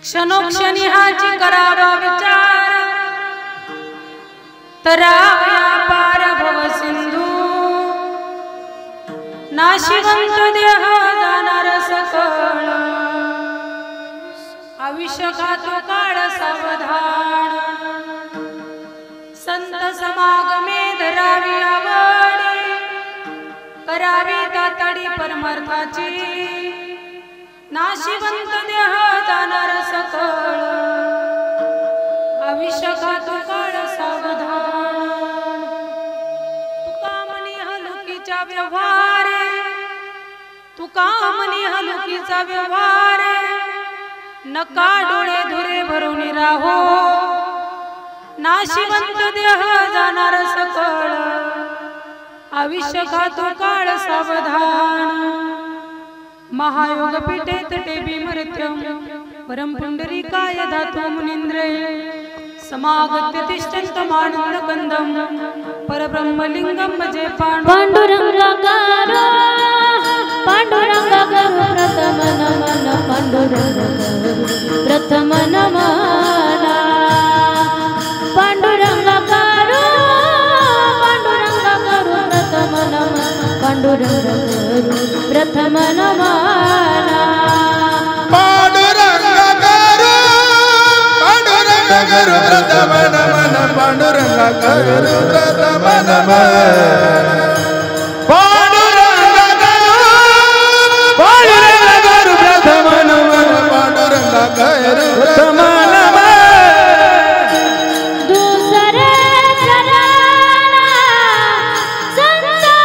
क्षणोक्षणी हाची करावा विचार तराव्या पार भव सिंधू नाशिवंत देह जाणार सकळ आयुष्यकातो काळ सावधान संत समागमे धरावी आवडी करावी तातडी परमार्थाची नाशिवंत देह जाणार सकळ आयुष्यकातो काळ सावधान तुका मनी हलुकीचा व्यवहार तुका मनी हलुकीचा व्यवहार नका डोळे धुरे भरून राहो नाशिवंत देह जाणार सकळ आयुष्यकातो काळ सावधान महायोग पीठे तटे भीमरत्यम परम पुंडरीकाय धातु मुनींद्रे समागत्य तिष्ठन्तमानंद कंदम परब्रह्मलिंगम भजे पांडुरंगाकार पांडुरंगाकार प्रथम नमन पांडुरंगाकार प्रथम नमन पांडुरंगाकार पांडुरंगाकार प्रथम नमन पांडुरंगाकार प्रथम नमन पांडुरंगाकार पांडुरंगाकार प्रथम नमन पांडुरंगाकार प्रथम नमन पांडुरंगाकार प्रथम नमन पांडुरंगाकार प्रथम नमन दूसरे चरण संतांच्या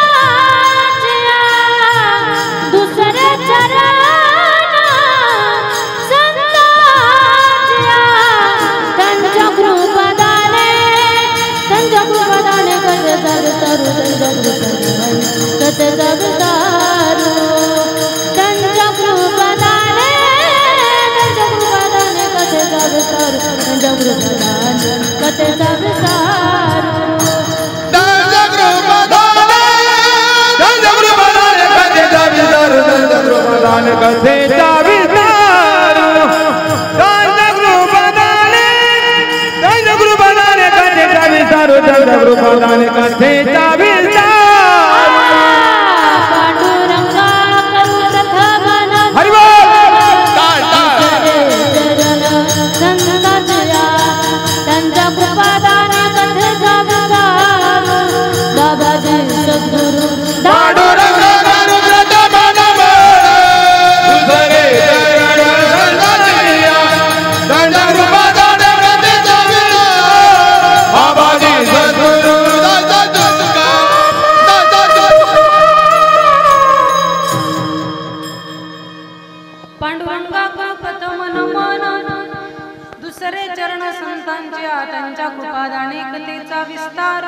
दूसरे चरण संतांच्या त्यांच्या कृपादाने कसे जगतारू कसे जगतारू त्यांच्या कृपादाने कसे जगतारू त्यांच्या कृपादाने कसे जगतारू त्यांच्या कृपादाने कसे जगतारू त्यांच्या कृपादाने कसे जगतारू त्यांच्या कृपादाने कसे जगतारू त्यांच्या कृपादाने कसे जगतारू त्यांच्या संतांच्या त्यांच्या कृपादाने कथेचा विस्तार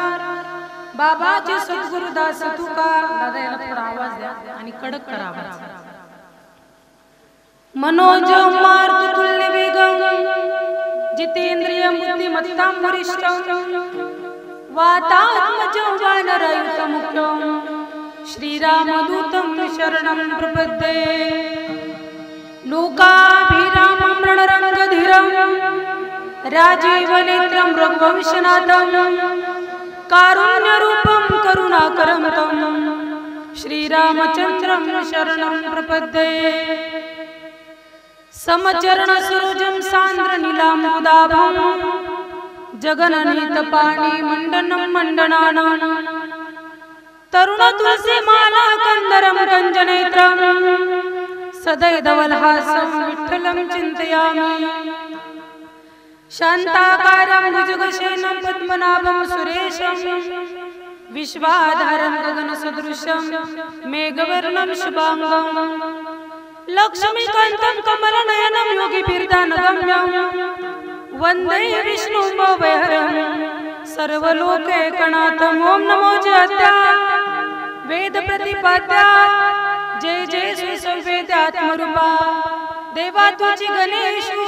बाबाचे सद्गुरुदास तुका दादा याला थोडा आवाज द्या आणि कडक करा आवाज मनोज मारुत तुल्य वेगं जितेंद्रिय बुद्धिमत्तां वरिष्ठं वातात्मजं वानरयुतं मुख्यं श्रीरामदूतं शरणं प्रपद्ये लोकाभिरामं रणरङ्गधीरं राजीवनेत्रं रघुवंशनाथं कारुण्यरूपं करुणाकरं तं श्रीरामचन्द्रं शरणं प्रपद्ये समचरण सरोजं सान्द्र नीलाम्बुदाभं जगननीत पाणी मंडनं मंडनानां तरुण तुलसी माला कंदरं कंजनेत्रं सदैधवलहासं विठ्ठलं चिन्तयामि शान्ताकारं भुजगशयनं पद्मनाभं सुरेशं विश्वाधारं गगनसदृशं मेघवर्णं शुभांगं लक्ष्मीकान्तं कमलनयनं योगिभिर्दानगम्यं वन्दे विष्णुं भवहरं सर्वलोकैकनाथं ॐ नमो जयत्या वेदप्रतिपाद्या जय जय श्री संवेद्यात्मरूपा देवा तुझी गणेशु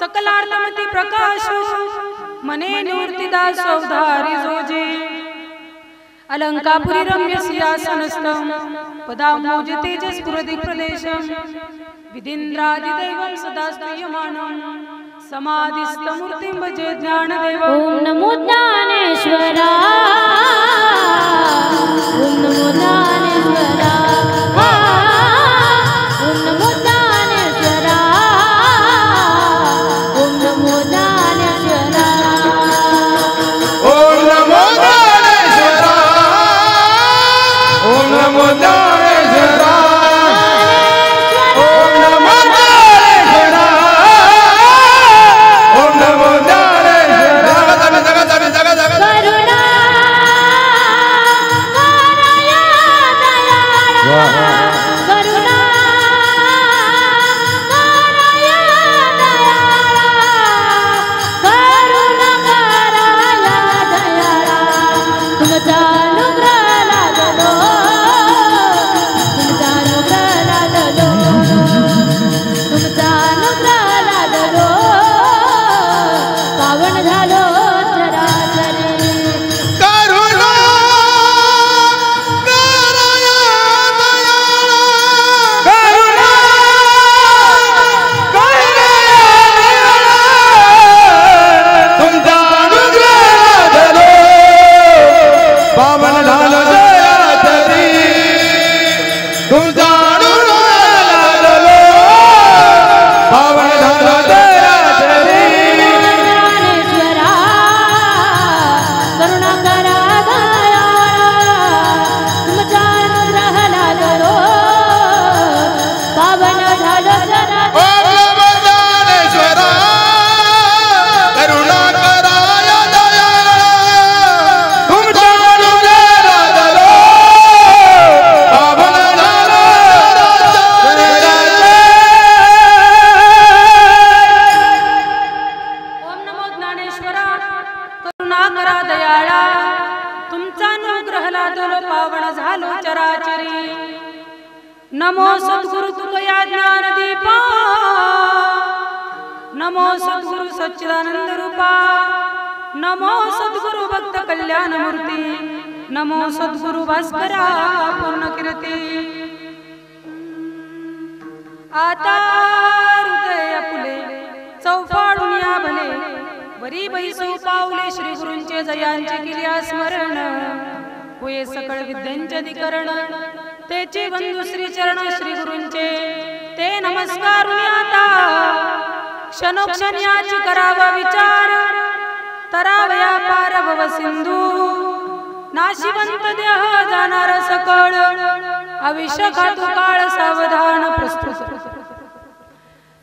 सकलार्थमती प्रकाशु मने निवृत्तिदास उद्धारी जोजे अलंकापुरी रम्य सिंहासनस्थं पदाम्बुज तेजस्फुरति प्रदेशं विदिन्द्रादिदैवं सदा स्तूयमानं समाधिस्थमूर्तिं भजे ज्ञानदेवं ओम नमो ज्ञानेश्वरा ओम नमो ज्ञानेश्वरा ओम नमो ज्ञानेश्वरा ओम नमो ज्ञानेश्वरा ओम नमो ज्ञानेश्वरा ओम नमो ज्ञानेश्वरा ओम नमो ज्ञानेश्वरा ओम नमो ज्ञानेश्वरा जग जग करुणा कराया दयाळा करुणा कराया दयाळा करुणा कराया दयाळा तुमचा अनुग्रह लागलो तुमचा अनुग्रह लागलो तुमचा अनुग्रह लागलो पावन झालो चराचरी करुणा कराया दयाळा करुणा कराया तुमचा अनुग्रह झालो पावन झालो जयाचरी तुमचा अनुग्रह झालो पावन झालो जयाचरी ज्ञानेश्वरा करुणा करा दयाळा तुमचा अनुग्रह लागलो पावन झालो चराचरी ओम नमो ज्ञानेश्वरा करुणा कराया दयाळा तुमचा अनुग्रह झालो पावन झालो ओम नमो ज्ञानेश्वरा करुणा करा दयाळा तुमचा अनुग्रह लादलो पावन झालो चराचरी नमो सद्गुरु तुकया ज्ञानदीपा नमो सद्गुरु सच्चिदानंद रूपा नमो सद्गुरु भक्त कल्याण मूर्ती नमो सद्गुरु भास्करा पूर्ण कीर्ती आता हृदय फुले चौफाडून या भले वरी बैसो पावले श्री गुरूंचे जयांचे केल्या स्मरण होय सकळ विद्यांचे अधिकरण तेचे बंधू श्री चरण श्री गुरूंचे ते नमस्कारून आता क्षणोक्षण याची करावा विचार तरावया पार भव सिंधू नाशिवंत देह जाणार सकळ आयुष्य खातो काळ सावधान प्रस्तुत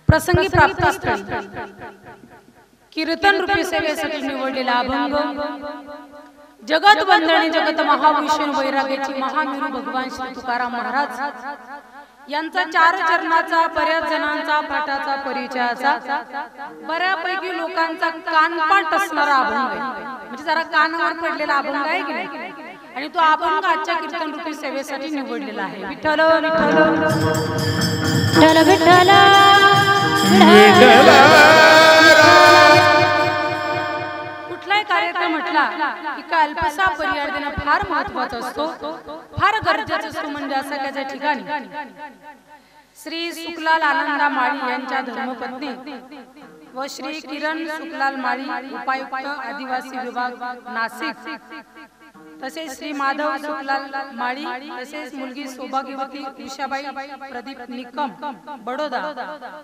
प्रसंगी प्राप्तस्थळी कीर्तन रूपी सेवेसाठी निवडलेला अभंग जगत वंदने जगत महाभूषण वैराग्याची महामेरू भगवान श्री तुकाराम महाराज यांचा 4 चरणाचा बऱ्याच जणांचा पाठाचा परिचयाचा बऱ्यापैकी लोकांचा कानपाट असणारा अभंग आहे, म्हणजे जरा कानावर पडलेला अभंग आहे की नाही. आणि तो अभंग आजच्या कीर्तन रूपी सेवेसाठी निवडलेला आहे. विठ्ठल विठ्ठल विठ्ठल विठ्ठल कुठलाही कार्यक्रम म्हटला की अल्पसा पर्याय देणं फार महत्वाचा असतो, फार गरजेचं असतो. म्हणजे असं त्याच्या ठिकाणी श्री सुखलाल आनंदा माळी यांच्या धर्मपत्नी व श्री किरण सुखलाल माळी उपायुक्त आदिवासी विभाग नाशिक, तसेच श्री माधव सुखलाल माळी, तसेच मुलगी सौभाग्यवती उषाबाई प्रदीप निकम बडोदा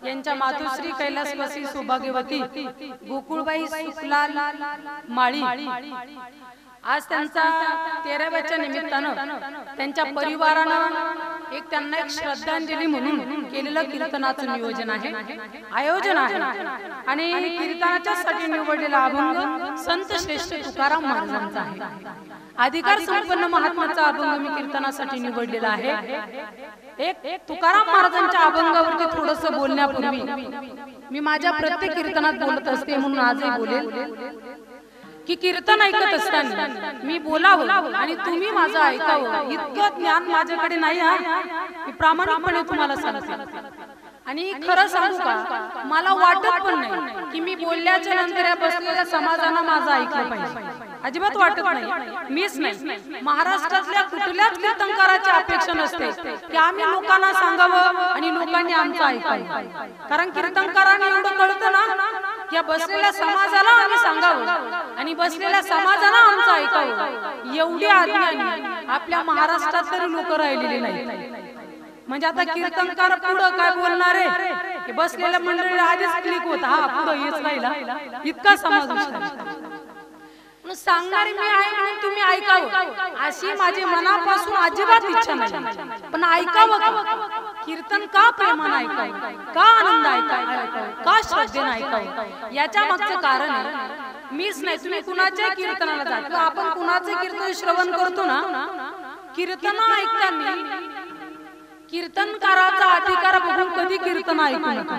यांच्या मातोश्री कैलासवासी सौभाग्यवती गोकुळबाई सुखलाल माळी आज त्यांचा 13व्याच्या निमित्तानं त्यांच्या परिवारानं त्यांना एक श्रद्धांजली म्हणून केलेलं कीर्तनाचं नियोजन आहे, आयोजन आहे. आणि कीर्तनाच्या साठी निवडलेला अभंग संत श्रेष्ठ तुकाराम महाराजांचा आहे. अधिकार संपन्न महात्माचा अभंग मी कीर्तनासाठी निवडलेला आहे. एक तुकाराम महाराजांच्या अभंगावरती थोडंसं बोलण्यापूर्वी मी माझ्या प्रत्येक कीर्तनात बोलत असते, म्हणून आजही बोलेल की कीर्तन ऐकत असताना मी बोलावं आणि तुम्ही माझं ऐकावं इतकं ज्ञान माझ्याकडे नाही आहे. मी प्रामाणिकपणे तुम्हाला सांगते आणि खरं सांगू का, मला वाटत पण नाही की मी बोलल्याच्या नंतर या बसलेल्या समाजानं माझं ऐकलं पाहिजे. अजिबात वाटत नाही. मीच नाही, महाराष्ट्रातल्या कुठल्याच कीर्तनकाराची अपेक्षा नसते की आम्ही लोकांना सांगावं आणि लोकांनी आमचं ऐकावं. कारण कीर्तनकारांनी एवढं कळतं ना की या बसलेल्या समाजाला आम्ही सांगावं आणि बसलेल्या समाजाला आमचं ऐकावं. एवढी आज्ञानी आपल्या महाराष्ट्रात तरी लोक राहिलेली नाही. म्हणजे आता कीर्तनकार पुढं काय बोलणार आहे, बसलेल्या मंडळीला आधीच क्लिक होत, हा पुढं हेच राहिला, इतका समाज सांगणारी मी आहे म्हणून तुम्ही ऐकावं अशी माझी मनापासून अजिबात इच्छा नाही. पण ऐकावं का? कीर्तन का प्रेमानं ऐकावं, का आनंद ऐकावं, का श्रद्धेनं ऐकावं, याच्या मागचं कारण आहे मीच नाही. तुम्ही कुणाच्या कीर्तनाला जा किंवा आपण कुणाचे कीर्तन श्रवण करतो ना, कीर्तन ऐकताना कीर्तनकाराचा अधिकार बघून कधी कीर्तन ऐकू नका.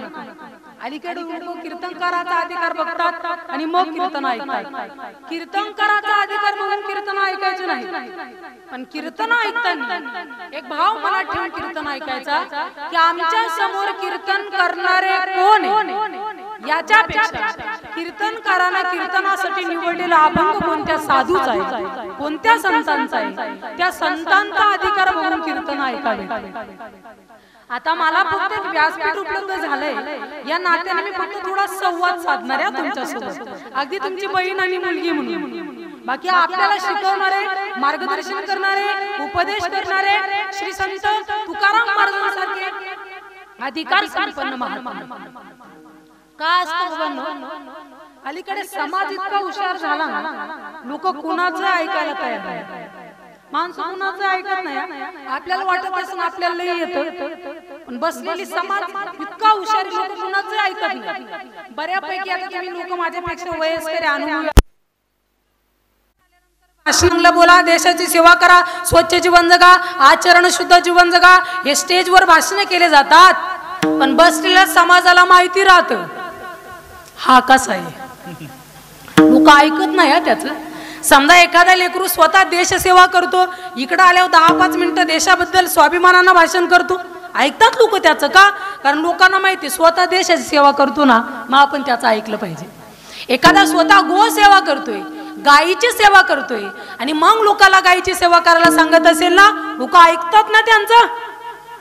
अलीकडे लोक कीर्तनकाराचा अधिकार बघतात आणि मग कीर्तन ऐकतात. कीर्तनकाराचा अधिकार बघून कीर्तन ऐकायचे नाही, पण कीर्तन ऐकताना एक भाव मनात ठेवून कीर्तन ऐकायचा की आमच्या समोर कीर्तन करणारे कोण आहे, याच्यापेक्षा कीर्तनकारांना कीर्तनासाठी निवडलेला अभंग कोणत्या साधूचा आहे, कोणत्या संतांचा आहे, त्या संतांचा अधिकार बघून कीर्तन ऐकावे. आता मला फक्त एक व्यासपीठ उपलब्ध झालंय या नात्याने मी फक्त थोडा संवाद साधणार आहे तुमच्यासोबत, अगदी तुमची बहीण आणि मुलगी म्हणून. बाकी आपल्याला शिकवणारे, मार्गदर्शन करणारे, उपदेश करणारे श्री संत तुकाराम महाराजांसारखे अधिकार संपन्न महात्मा का असतो. अलीकडे समाज इतका हुशार झाला ना, लोक कुणाचं ऐकायला तयार आहे. माणसं कुणाचं ऐकत नाही. आपल्याला वाटत असं आपल्याला येतं, पण बसलेली समाज इतका हुशार, लोक कुणाचं ऐकत नाही. बऱ्यापैकी आता तुम्ही लोक माझ्यापेक्षा वयस्कर अनुभव भाषणाला बोला, देशाची सेवा करा, स्वच्छ जीवन जगा, आचरण शुद्ध जीवन जगा, हे स्टेजवर भाषण केले जातात. पण बसलेल्या समाजाला माहिती राहतं हा कसा आहे, लोक ऐकत नाही त्याच. समजा एखादा लेकरू स्वतः देश सेवा करतो, इकडे आल्यावर 10-5 मिनिटं देशाबद्दल स्वाभिमानानं भाषण करतो, ऐकतात लोक त्याचं का? कारण लोकांना माहिती स्वतः देशाची सेवा करतो ना, मग आपण त्याचं ऐकलं पाहिजे. एखादा स्वतः गो सेवा करतोय, गायीची सेवा करतोय आणि मग लोकांना गायीची सेवा करायला सांगत असेल ना, लोक ऐकतात ना त्यांचं.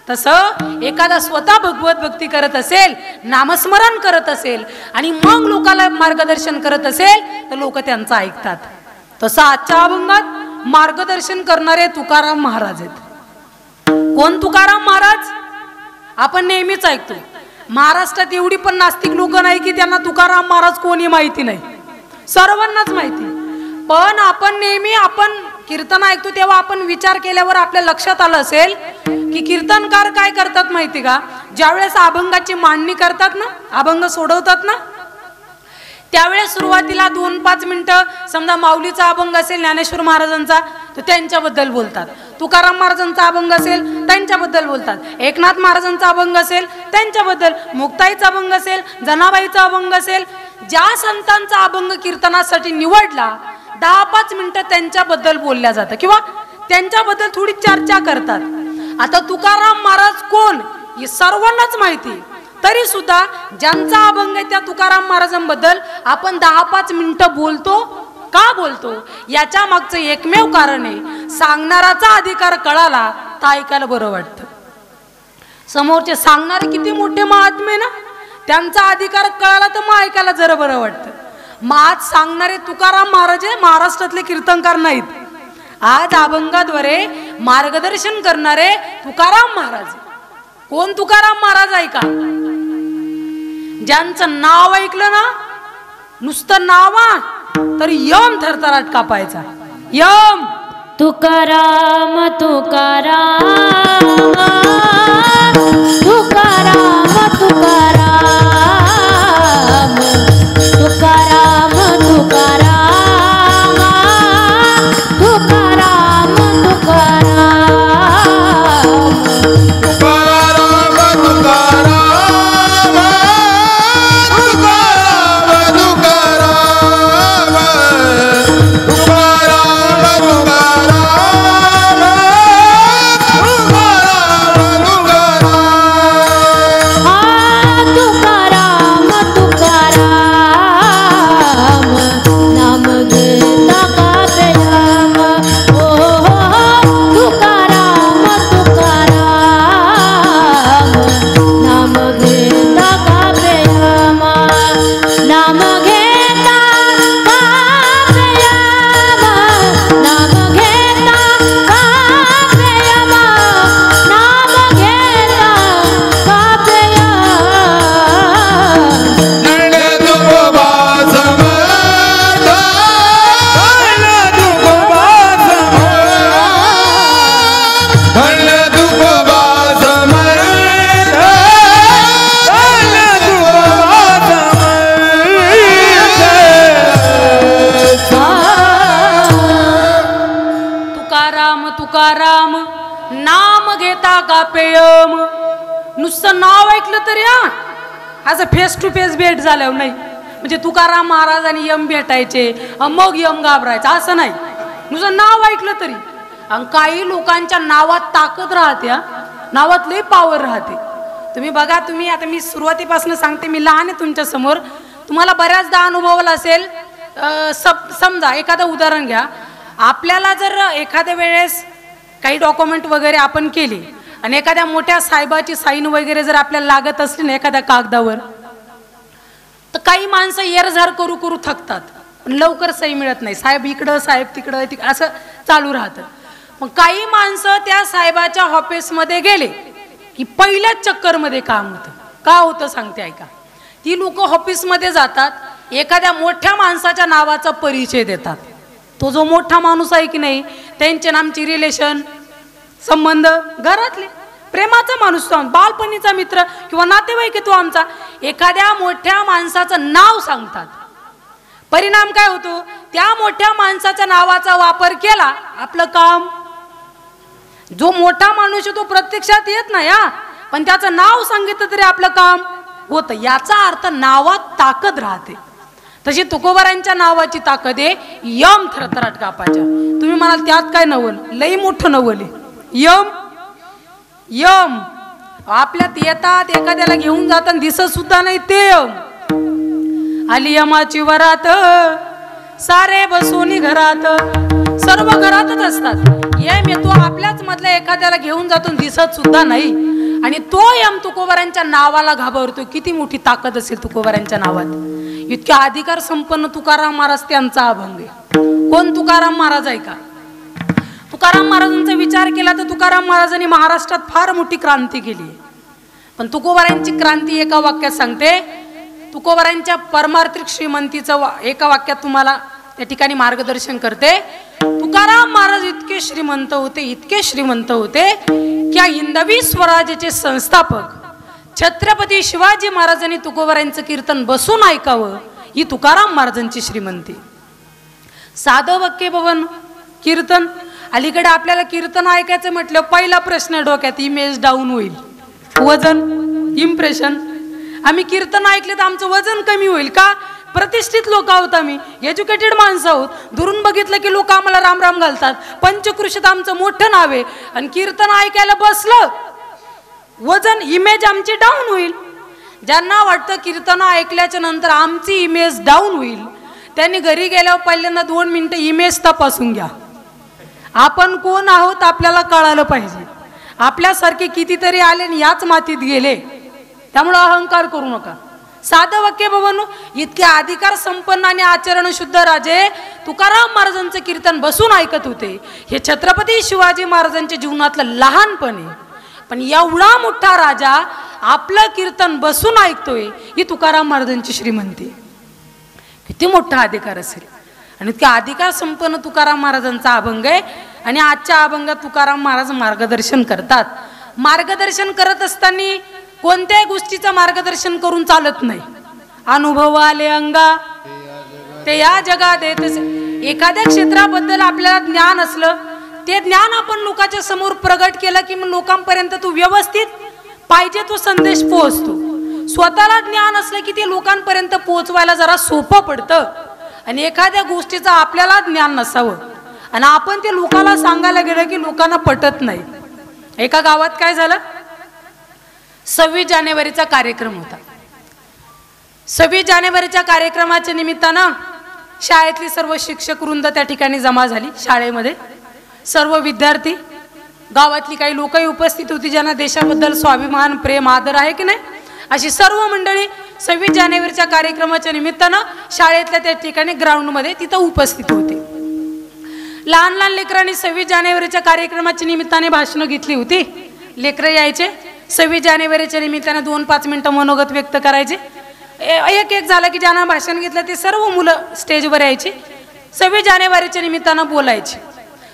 तसं एखादा स्वतः भगवत भक्ती करत असेल, नामस्मरण करत असेल आणि मग लोकांना मार्गदर्शन करत असेल तर लोक त्यांचं ऐकतात. तसं आजच्या अभंगात मार्गदर्शन करणारे तुकाराम महाराज आहेत. कोण तुकाराम महाराज? आपण नेहमीच ऐकतो. महाराष्ट्रात एवढी पण नास्तिक लोक नाही की त्यांना तुकाराम महाराज कोणी माहिती नाही, सर्वांनाच माहिती. पण आपण नेहमी कीर्तन ऐकतो तेव्हा आपण विचार केल्यावर आपल्या लक्षात आलं असेल की कीर्तनकार काय करतात माहिती का? ज्यावेळेस अभंगाची मांडणी करतात ना, अभंग सोडवतात ना, त्यावेळेस सुरुवातीला 2-5 मिनिटं समजा माऊलीचा अभंग असेल, ज्ञानेश्वर महाराजांचा, तर त्यांच्याबद्दल बोलतात. तुकाराम महाराजांचा अभंग असेल त्यांच्याबद्दल बोलतात. एकनाथ महाराजांचा अभंग असेल त्यांच्याबद्दल, मुक्ताईचा अभंग असेल, जनाबाईचा अभंग असेल, ज्या संतांचा अभंग कीर्तनासाठी निवडला 10-5 मिनिटं त्यांच्याबद्दल बोलल्या जातं किंवा त्यांच्याबद्दल थोडी चर्चा करतात. आता तुकाराम महाराज कोण हे सर्वांनाच माहिती, तरी सुद्धा ज्यांचा अभंग आहे त्या तुकाराम महाराजांबद्दल आपण 10-5 मिनिटं बोलतो. का बोलतो याच्या मागचं एकमेव कारण आहे, सांगणाराचा अधिकार कळाला तर ऐकायला बरं वाटतं. समोरचे सांगणारे किती मोठे महात्मे ना, त्यांचा अधिकार कळाला तर मग ऐकायला जरा बरं वाटतं. मग आज सांगणारे तुकाराम महाराज महाराष्ट्रातले कीर्तनकार नाहीत. आज अभंगाद्वारे मार्गदर्शन करणारे तुकाराम महाराज. कोण तुकाराम महाराज ऐका, ज्यांचं नाव ऐकलं ना, नुसतं नाव तर यम थरथराट कापायचा. यम तुकाराम तुकाराम तुकाराम तुकाराम तुकाराम तुकाराम तुकाराम तुकाराम नाम घेता का पेयम. नुसतं नाव ऐकलं तरी असं फेस टू फेस भेट झाल्यावर नाही, म्हणजे तुकाराम महाराज आणि यम भेटायचे मग यम घाबरायचं असं नाही, नुसतं नाव ऐकलं तरी. आणि काही लोकांच्या नावात ताकद राहते, नावात लई पॉवर राहते. तुम्ही बघा, तुम्ही आता मी सुरुवातीपासून सांगते, मी लहान आहे तुमच्या समोर, तुम्हाला बऱ्याचदा अनुभवला असेल. समजा एखादं उदाहरण घ्या, आपल्याला जर एखाद्या वेळेस काही डॉक्युमेंट वगैरे आपण केली आणि एखाद्या मोठ्या साहेबाची साईन वगैरे जर आपल्याला लागत असली ना एखाद्या कागदावर, तर काही माणसं येरझार करू करू थकतात, पण लवकर सही मिळत नाही. साहेब इकडं, साहेब तिकडं, असं चालू राहतं. मग काही माणसं त्या साहेबाच्या ऑफिसमध्ये गेले की पहिल्याच चक्करमध्ये काम होतं. का होतं सांगते ऐका. ती लोक ऑफिसमध्ये जातात, एखाद्या मोठ्या माणसाच्या नावाचा परिचय देतात. तो जो मोठा माणूस आहे की नाही, त्यांचे नामची रिलेशन संबंध, घरातले प्रेमाचा माणूस, बालपणीचा मित्र किंवा नातेवाईक तो आमचा, एखाद्या मोठ्या माणसाचं नाव सांगतात. परिणाम काय होतो, त्या मोठ्या माणसाच्या नावाचा वापर केला आपलं काम. जो मोठा माणूस तो प्रत्यक्षात येत नाही, पण त्याचं नाव सांगितलं तरी आपलं काम होतं. याचा अर्थ नावात ताकद राहते. तशी तुकोबारांच्या नावाची ताकद आहे, यम थरथराट कापायच्या. तुम्ही म्हणाल त्यात काय नवल, लई मोठं नवल आहे. यम यम आपल्यात येतात, एखाद्याला घेऊन जाताना दिसत सुद्धा नाही ते यम. आली यमाची वरात, सारे बसून घरात, सर्व घरातच असतात. यम येतो आपल्याच मधल्या एखाद्याला घेऊन जातो, दिसत सुद्धा नाही, आणि तो यम तुकोबारांच्या नावाला घाबरतो. किती मोठी ताकद असेल तुकोबारांच्या नावात. इतक्या अधिकार संपन्न तुकाराम महाराज त्यांचा अभंग आहे. कोण तुकाराम महाराज आहे का. तुकाराम महाराजांचा विचार केला तर तुकाराम महाराजांनी महाराष्ट्रात फार मोठी क्रांती केली. पण तुकोबारांची क्रांती एका वाक्यात सांगते. तुकोबारांच्या परमार्थिक श्रीमंतीचं एका वाक्यात तुम्हाला त्या ठिकाणी मार्गदर्शन करते. तुकाराम महाराज इतके श्रीमंत होते, इतके श्रीमंत होते की हिंदवी स्वराज्याचे संस्थापक छत्रपती शिवाजी महाराजांनी तुकोबारांचं कीर्तन बसून ऐकावं, ही तुकाराम महाराजांची श्रीमंती. साधं वाक्य भवन कीर्तन, अलीकडे आपल्याला कीर्तन ऐकायचं म्हटलं पहिला प्रश्न डोक्यात इमेज डाऊन होईल, वजन, इम्प्रेशन. आम्ही कीर्तन ऐकले तर आमचं वजन कमी होईल का? प्रतिष्ठित लोक आहोत, आम्ही एज्युकेटेड माणसं आहोत. दुरून बघितलं की लोक आम्हाला राम राम घालतात. पंचकृषीत आमचं मोठं नाव आहे आणि कीर्तन ऐकायला बसलं वजन, इमेज आमची डाऊन होईल. ज्यांना वाटतं कीर्तन ऐकल्याच्या नंतर आमची इमेज डाऊन होईल, त्यांनी घरी गेल्यावर पहिल्यांदा 2 मिनिटं इमेज तपासून घ्या. आपण कोण आहोत आपल्याला कळालं पाहिजे. आपल्यासारखे कितीतरी आले आणि याच मातीत गेले, त्यामुळे अहंकार करू नका. साधं वाक्य बाबांनो, इतके अधिकार संपन्न आणि आचरण शुद्ध राजे तुकाराम महाराजांचं कीर्तन बसून ऐकत होते. हे छत्रपती शिवाजी महाराजांच्या जीवनातलं लहानपण आहे. पण एवढा मोठा राजा आपलं कीर्तन बसून ऐकतोय, ही तुकाराम महाराजांची श्रीमंती. किती मोठा अधिकार असेल. आणि इतका अधिकार संपन्न तुकाराम महाराजांचा अभंग आहे. आणि आजच्या अभंगात तुकाराम महाराज मार्गदर्शन करतात. मार्गदर्शन करत असताना कोणत्याही गोष्टीचं मार्गदर्शन करून चालत नाही. अनुभव आले अंगा ते या जगात येत. एखाद्या क्षेत्राबद्दल आपल्याला ज्ञान असलं, ते ज्ञान आपण लोकांच्या समोर प्रगट केलं की मग लोकांपर्यंत तू व्यवस्थित पाहिजे तो संदेश पोहोचतो. स्वतःला ज्ञान असलं की ते लोकांपर्यंत पोहोचवायला जरा सोपं पडतं. आणि एखाद्या गोष्टीचं आपल्याला ज्ञान नसावं आणि आपण ते लोकांना सांगायला गेलं की लोकांना पटत नाही. एका गावात काय झालं, 26 जानेवारीचा कार्यक्रम होता. 26 जानेवारीच्या कार्यक्रमाच्या निमित्तानं शाळेतली सर्व शिक्षक वृंद त्या ठिकाणी जमा झाली. शाळेमध्ये सर्व विद्यार्थी, गावातली काही लोकही उपस्थित होती ज्यांना देशाबद्दल स्वाभिमान, प्रेम, आदर आहे की नाही, अशी सर्व मंडळी 26 जानेवारीच्या कार्यक्रमाच्या निमित्तानं शाळेतल्या त्या ठिकाणी ग्राउंडमध्ये तिथं उपस्थित होते. लहान लहान लेकरांनी 26 जानेवारीच्या कार्यक्रमाच्या निमित्ताने भाषणं घेतली होती. लेकरं यायचे 26 जानेवारीच्या निमित्ताने 2-5 मिनिटं मनोगत व्यक्त करायचे. एक एक झालं की ज्यांना भाषण घेतलं ते सर्व मुलं स्टेजवर यायची. 26 जानेवारीच्या निमित्तानं बोलायची.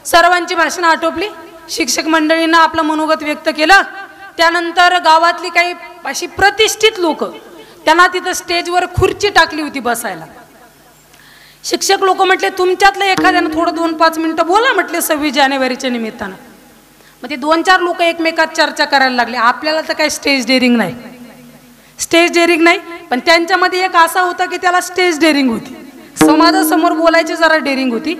सर्वांची भाषणं आटोपली. शिक्षक मंडळींना आपलं मनोगत व्यक्त केलं. त्यानंतर गावातली काही अशी प्रतिष्ठित लोक, त्यांना तिथं स्टेजवर खुर्ची टाकली होती बसायला. शिक्षक लोक म्हटले तुमच्यातलं एखाद्यानं थोडं 2-5 मिनिटं बोला म्हटले 26 जानेवारीच्या निमित्तानं. मग ते 2-4 लोक एकमेकात चर्चा करायला लागले. आपल्याला तर काही स्टेज डेअरिंग नाही, स्टेज डेअरिंग नाही, पण त्यांच्यामध्ये एक असा होता की त्याला स्टेज डेअरिंग होती. समाजासमोर बोलायची जरा डेअरिंग होती.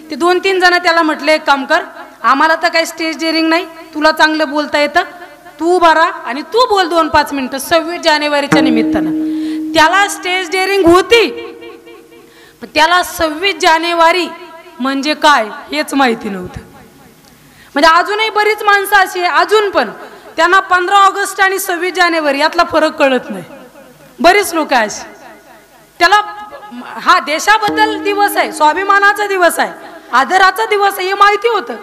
ते 2-3 जण त्याला म्हटले एक काम कर, आम्हाला तर काही स्टेज डेअरिंग नाही, तुला चांगलं बोलता येतं, तू बरा आणि तू बोल 2-5 मिनिटं 26 जानेवारीच्या निमित्तानं. त्याला स्टेज डेअरिंग होती, पण त्याला 26 जानेवारी म्हणजे काय हेच माहिती नव्हतं. म्हणजे अजूनही बरीच माणसं अशी आहे, अजून पण त्यांना 15 ऑगस्ट आणि 26 जानेवारी यातला फरक कळत नाही. बरीच लोक अशी, त्याला हा देशाबद्दल दिवस आहे, स्वाभिमानाचा दिवस आहे, आदराचा दिवस आहे हे माहिती होतं,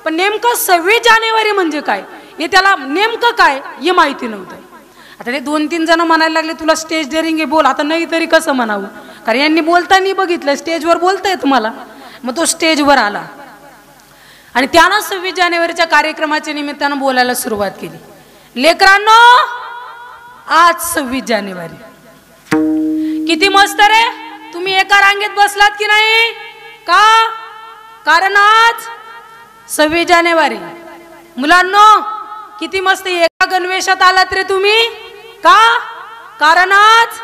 पण नेमकं 26 जानेवारी म्हणजे काय हे त्याला नेमकं काय हे माहिती नव्हतं. आता ते 2-3 जण म्हणायला लागले तुला स्टेज डेअरिंग आहे बोल. आता नाही तरी कसं म्हणावं, कारण यांनी बोलताना बघितलं स्टेजवर बोलताय तुम्हाला. मग तो स्टेजवर आला आणि त्यानं 26 जानेवारीच्या कार्यक्रमाच्या निमित्तानं बोलायला सुरुवात केली. लेकरांनो, आज 26 जानेवारी किती मस्त रे. तुम्ही एका रांगेत बसलात की नाही का? कारण आज 26 जानेवारी. मुलांनो, किती मस्त एका गणवेशात आलात रे तुम्ही का? कारण आज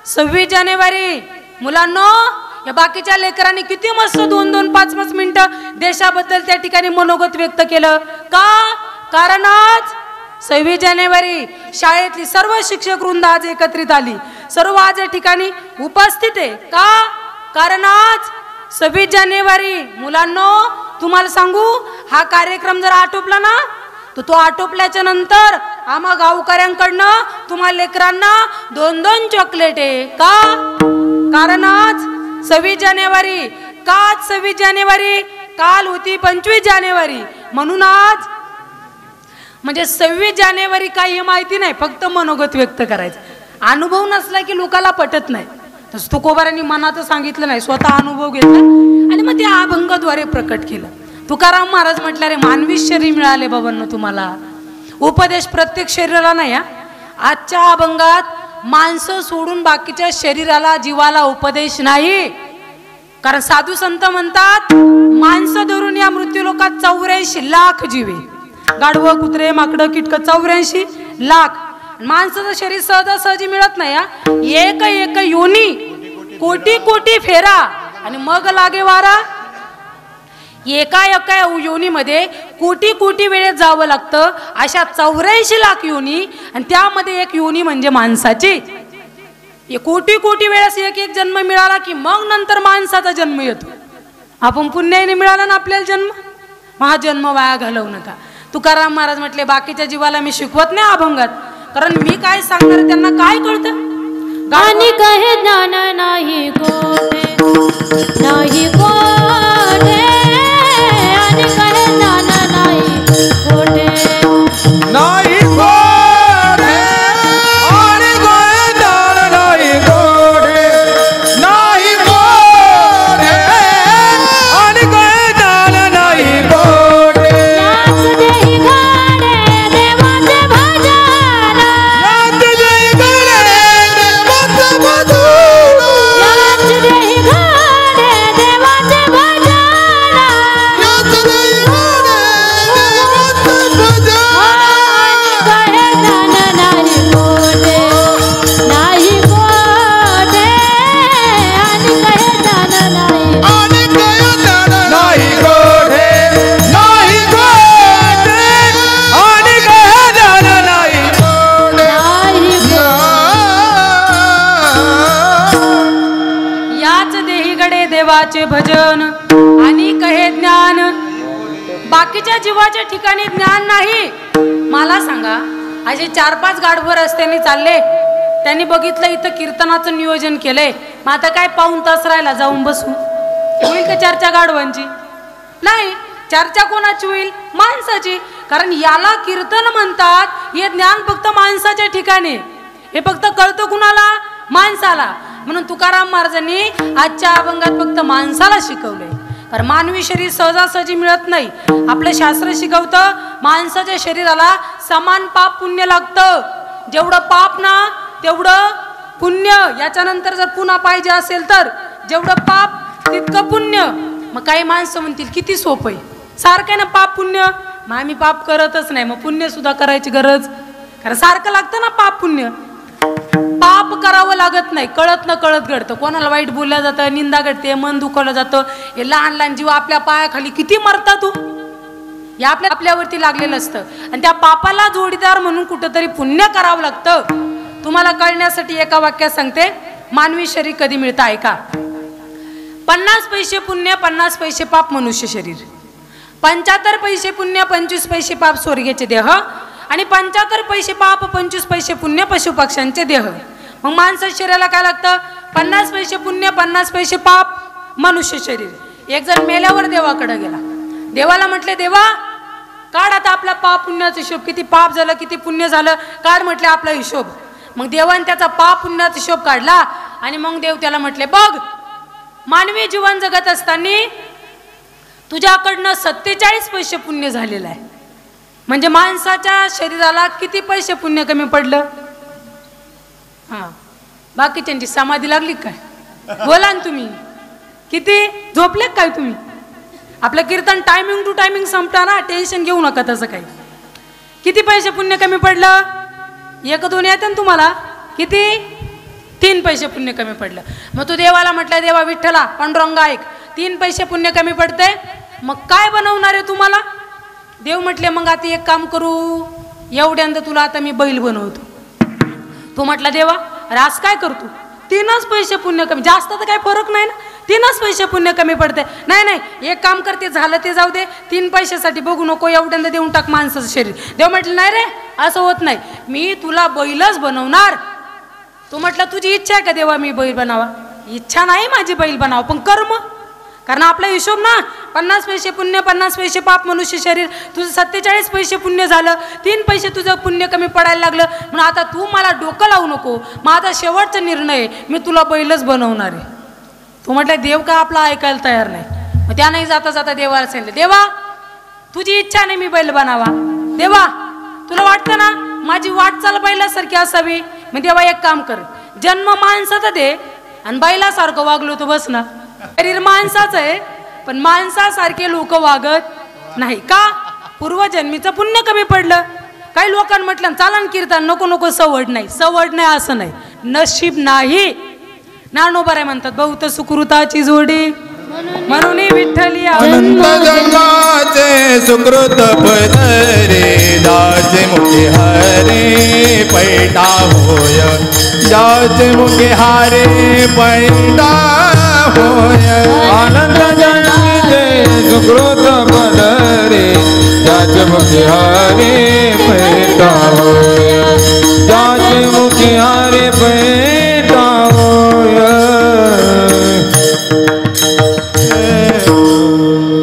26 जानेवारी. मुलांनो, या बाकीच्या लेकरांनी किती मस्त 2-2, 5-5 मिनिटं देशाबद्दल त्या ठिकाणी मनोगत व्यक्त केलं का? कारण आज 26 जानेवारी. शाळेतली सर्व शिक्षक वृंद आज एकत्रित आली, सर्व आज या ठिकाणी उपस्थित आहे का? कारण आज 26 जानेवारी. मुलांनो, तुम्हाला सांगू, हा कार्यक्रम जर आटोपला ना तर तो आटोपल्याच्या नंतर आम्हा गावकऱ्यांकडनं तुम्हा लेकरांना 2-2 चॉकलेट आहे का? कारण आज 26 जानेवारी. का 26 जानेवारी? काल होती 25 जानेवारी, म्हणून आज म्हणजे 26 जानेवारी काय हे माहिती नाही, फक्त मनोगत व्यक्त करायचं. अनुभव नसला की लोकाला पटत नाही. तसं तुकोबारांनी मनाचं सांगितलं नाही, स्वतः अनुभव घेतला आणि मग त्या अभंगाद्वारे प्रकट केलं. तुकाराम महाराज म्हटलं रे मानवी शरीर मिळाले बाबांनो तुम्हाला, उपदेश प्रत्येक शरीराला नाही. आजच्या अभंगात माणसं सोडून बाकीच्या शरीराला, जीवाला उपदेश नाही. कारण साधू संत म्हणतात माणसं धरून या मृत्यूलोकात 84 लाख जीवे, गाढवं कुत्रे माकडं कीटक 84 लाख. माणसाचं शरीर सहजासहजी मिळत नाही हा. एक एक योनी कोटी कोटी फेरा आणि मग लागे वारा. एका एका योनीमध्ये कोटी कोटी वेळेत जावं लागतं. अशा 84 लाख योनी आणि त्यामध्ये एक योनी म्हणजे माणसाची. कोटी कोटी वेळेस एक एक जन्म मिळाला की मग नंतर माणसाचा जन्म येतो. आपण पुण्याने मिळाला ना आपल्याला जन्म, हा जन्म वाया घालवू नका. तुकाराम महाराज म्हटले बाकीच्या जीवाला मी शिकवत नाही अभंगात, कारण मी काय सांगणार त्यांना काय कळतं. गाणी कहे ज्ञान नाही कोठे, नाही कोठे, आणि कहे ज्ञान नाही कोठे, नाही कोठे, आणि कोठे ज्ञान नाही कोठे, नाही कोठे, आणि कोठे ज्ञान नाही कोठे. याच देही घडे देवाचे भजन, याच देही घडे देवाचे भजन, याच देही घडे देवाचे भजन, याच देही घडे देवाचे भजन. आणि कहे ज्ञान नाही कोठे, नाही कोठे, आणि कहे ज्ञान नाही आणि काय ज्ञान नाही कोठे, नाही कोठे, आणि काय ज्ञान नाही कोठे. नाही याच देही गडे देवाचे भजन आणि कहे ज्ञान. बाकीच्या जीवाच्या ठिकाणी ज्ञान नाही. मला सांगा, असे 4-5 गाढभर रस्त्याने चालले, त्यांनी बघितलं इथं कीर्तनाचं नियोजन केलंय, मग आता काय पाऊण तास राहिला जाऊन बसू, होईल का चर्चा गाढवांची? नाही. चर्चा कोणाची होईल? माणसाची. कारण याला कीर्तन म्हणतात. हे ज्ञान फक्त माणसाच्या ठिकाणी, हे फक्त कळतं कुणाला? माणसाला. म्हणून तुकाराम महाराजांनी आजच्या अभंगात फक्त माणसाला शिकवलंय. कारण मानवी शरीर सहजासहजी मिळत नाही. आपलं शास्त्र शिकवतं माणसाच्या शरीराला समान पाप पुण्य लागतं. जेवढं पाप ना तेवढं पुण्य. याच्यानंतर जर पुन्हा पाहिजे असेल तर जेवढं पाप तितकं पुण्य. मग काही माणसं म्हणतील किती सोपं आहे, सारखं ना पाप पुण्य. मग आम्ही पाप करतच नाही, मग पुण्य सुद्धा करायची गरज. कारण सारखं लागतं ना पाप पुण्य. पाप करावं लागत नाही, कळत न कळत घडतं. कोणाला वाईट बोललं जातं, निंदा घडते, मन दुखवलं जातं. हे लहान लहान जीव आपल्या पायाखाली किती मरतात तू, हे आपल्यावरती लागलेलं असतं. आणि त्या पापाला जोडीदार म्हणून कुठंतरी पुण्य करावं लागतं. तुम्हाला कळण्यासाठी एका वाक्यात सांगते, मानवी शरीर कधी मिळतं ऐका. 50 पैसे पुण्य 50 पैसे पाप मनुष्य शरीर, 75 पैसे पुण्य 25 पैसे पाप स्वर्गाचे देह, आणि 75 पैसे पाप 25 पैसे पुण्य पशुपक्ष्यांचे देह. मग माणसा शरीराला काय लागतं? 50 पैसे पुण्य 50 पैसे पाप मनुष्य शरीर. एक जण मेल्यावर देवाकडे गेला. देवाला म्हटले, देवा काढ आता आपला पाप पुण्याचा हिशोब, किती पाप झालं किती पुण्य झालं, काढ म्हटले आपला हिशोब. मग देवाने त्याचा पाप पुण्याचा हिशोब काढला. आणि मग देव त्याला म्हटले, बघ मानवी जीवन जगत असताना तुझ्याकडनं 47 पैसे पुण्य झालेलं आहे. म्हणजे माणसाच्या शरीराला किती पैसे पुण्य कमी पडलं? हा, बाकीच्यांची समाधी लागली काय? बोला ना तुम्ही, किती झोपले काय तुम्ही? आपलं कीर्तन टायमिंग टू टायमिंग संपता ना, टेन्शन घेऊ नका तसं काही. किती पैसे पुण्य कमी पडलं? 1-2 येतं ना तुम्हाला? किती? 3 पैसे पुण्य कमी पडलं. मग तू देवाला म्हटलं, देवा विठ्ठला पांडुरंगा ऐक, 3 पैसे पुण्य कमी पडते, मग काय बनवणार आहे तुम्हाला? देव म्हटले, मग आता एक काम करू, एवढ्यांदा तुला आता मी बैल बनवतो. तो म्हटला, देवा रास काय करतो? 3च पैसे पुण्य कमी, जास्त तर काही फरक नाही ना, 3च पैसे पुण्य कमी पडते. नाही नाही, एक काम करते, झालं ते जाऊ दे, 3 पैशासाठी बघू नको, एवढ्यांदा देऊन टाक माणसाचं शरीर. देव म्हटलं, नाही रे असं होत नाही, मी तुला बैलच बनवणार. तो म्हटलं, तुझी इच्छा आहे का देवा मी बैल बनावा? इच्छा नाही माझी बैल बनावा, पण कर्म. कारण आपला हिशोब ना 50 पैसे पुण्य 50 पैसे पाप मनुष्य शरीर, तुझं 47 पैसे पुण्य झालं, 3 पैसे तुझं पुण्य कमी पडायला लागलं. म्हणून आता तू मला डोकं लावू नको, माझा शेवटचा निर्णय, मी तुला बैलच बनवणार आहे. तू म्हटलं, देव का आपला ऐकायला तयार नाही. मग त्याने जाता जाता देवाला सांगितलं, देवा तुझी इच्छा नाही मी बैल बनावा, देवा तुला वाटतं ना माझी वाटचाल बैलासारखी असावी, मग देवा एक काम कर, जन्म माणसाचा दे आणि बैलासारखं वागलो तो बस ना. शरीर माणसाचं आहे, पण माणसासारखे लोक वागत नाही का? पूर्वजन्मीचं पुण्य कमी पडलं. काही लोकांना म्हटलं चालन कीर्तन नको नको, सवड नाही. सवड नाही असं नाही, नशीब नाही. ज्ञानोबा म्हणतात बहुत सुकृताची जोडी म्हणून विठ्ठली अनंत जन्माचे सुकृत पदरे जाचे मुखे हरे पैटा होय, जाचे मुखे हारे पैटा होय. अनंत जन्माचे सुकृत पदरे जाचे मुखे हरे पैटा होय, जाचे मुखे हारे पैटा होय.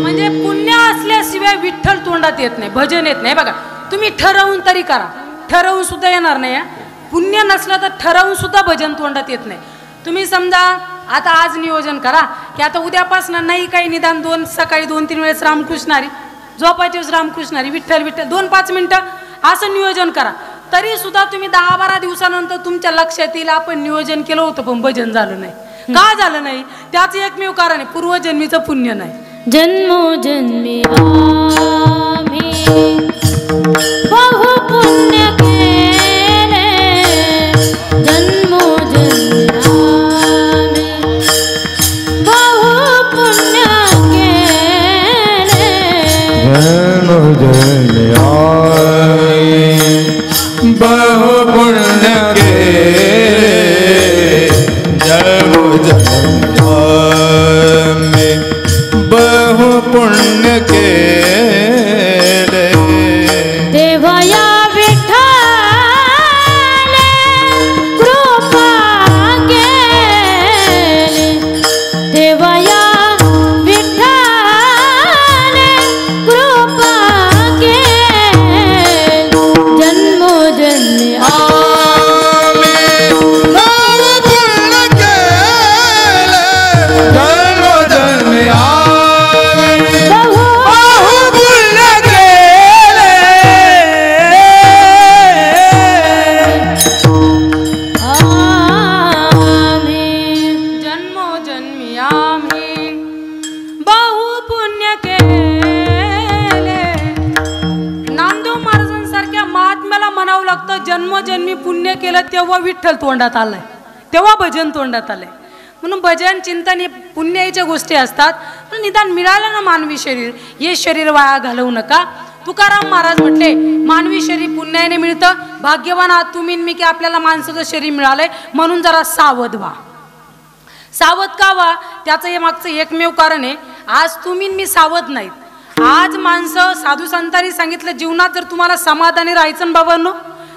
म्हणजे पुण्य असल्याशिवाय विठ्ठल तोंडात येत नाही, भजन येत नाही. बघा तुम्ही ठरवून तरी करा, ठरवून सुद्धा येणार नाही. पुण्य नसलं तर ठरवून सुद्धा भजन तोंडात येत नाही. तुम्ही समजा आता आज नियोजन करा की आता उद्यापासून नाही काही निदान सकाळी 2-3 वेळेस रामकृष्णारी, झोपायच्या वेळेस रामकृष्णारी, विठ्ठल विठ्ठल 2-5 मिनिटं असं नियोजन करा. तरी सुद्धा तुम्ही 10-12 दिवसानंतर तुमच्या लक्षात येईल आपण नियोजन केलं होतं पण भजन झालं नाही. का झालं नाही? त्याचं एकमेव कारण आहे, पूर्वजन्मीचं पुण्य नाही. जन्मोजन्मी आम्ही बहु पुण्य केले, जन्मोजन्मी आम्ही बहु पुण्य केले, जन्मोजन्मी आम्ही बहु पुण्य केले, जन्मोजन्मी बहु पुण्य केले. देवा या विठ्ठले कृपा केली, देवा या विठ्ठले कृपा केली, जन्मोजन्मी जन्मोजन्मी पुण्य केलं तेव्हा विठ्ठल तोंडात आलाय, तेव्हा भजन तोंडात आलंय. म्हणून भजन चिंतन हे पुण्याच्या गोष्टी असतात. पण निदान मिळालं ना मानवी शरीर, हे शरीर वाया घालवू नका. तुकाराम महाराज म्हटले मानवी शरीर पुण्याने मिळतं, भाग्यवान आहात तुम्ही मी की आपल्याला माणसाचं शरीर मिळालंय. म्हणून जरा सावध व्हा. सावध का व्हा? त्याचं हे मागचं एकमेव कारण आहे, आज तुम्ही मी सावध नाहीत. आज माणसं साधू संतांनी सांगितलं जीवनात जर तुम्हाला समाधानी राहायचं बाबांनो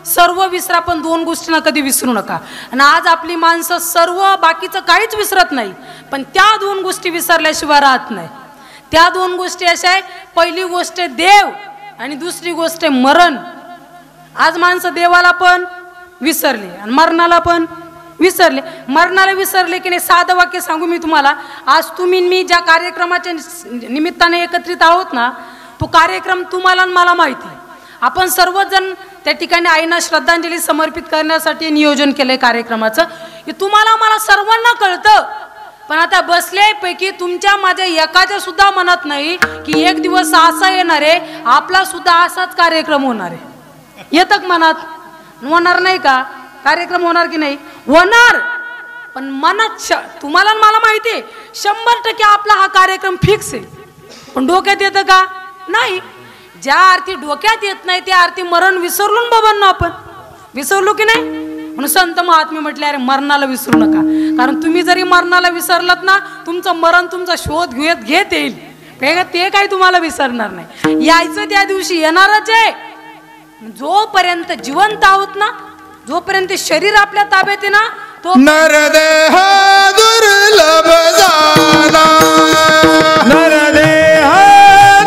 सर्व विसरा पण 2 गोष्टींना कधी विसरू नका. आणि आज आपली माणसं सर्व बाकीचं काहीच विसरत नाही, पण त्या 2 गोष्टी विसरल्याशिवाय राहत नाही. त्या 2 गोष्टी अशा आहे, पहिली गोष्ट देव आणि दुसरी गोष्ट मरण. आज माणसं देवाला पण विसरले आणि मरणाला पण विसरले. मरणाला विसरले की नाही, साधं वाक्य सांगू मी तुम्हाला. आज तुम्ही मी ज्या कार्यक्रमाच्या निमित्ताने एकत्रित आहोत ना, तो कार्यक्रम तुम्हाला आणि मला माहिती आहे. आपण सर्वजण त्या ठिकाणी आईना श्रद्धांजली समर्पित करण्यासाठी नियोजन केलंय कार्यक्रमाचं. हे तुम्हाला मला सर्वांना कळतं, पण आता बसल्यापैकी तुमच्या माझ्या एकाच्या सुद्धा मनात नाही की एक दिवस असा येणार आहे आपला सुद्धा असाच कार्यक्रम होणार आहे. येतं मनात? होणार नाही का? कार्यक्रम होणार की नाही? होणार. पण मनात तुम्हाला मला माहिती आहे 100% आपला हा कार्यक्रम फिक्स आहे. पण डोक्यात येतं का? नाही. ज्या आरती डोक्यात येत नाही त्या आरती मरण विसरलो बाबांना, आपण विसरलो की नाही? म्हणून संत महात्मे म्हटले अरे मरणाला विसरू नका, कारण तुम्ही जरी मरणाला विसरलात ना तुमचं मरण तुमचा शोध घेत येईल. ते काही तुम्हाला विसरणार नाही. यायचं त्या दिवशी येणारच आहे. जोपर्यंत जिवंत आहोत ना, जोपर्यंत शरीर आपल्या ताब्यात आहे ना, तो नरदेह दुर्लभ जाना, नरदेह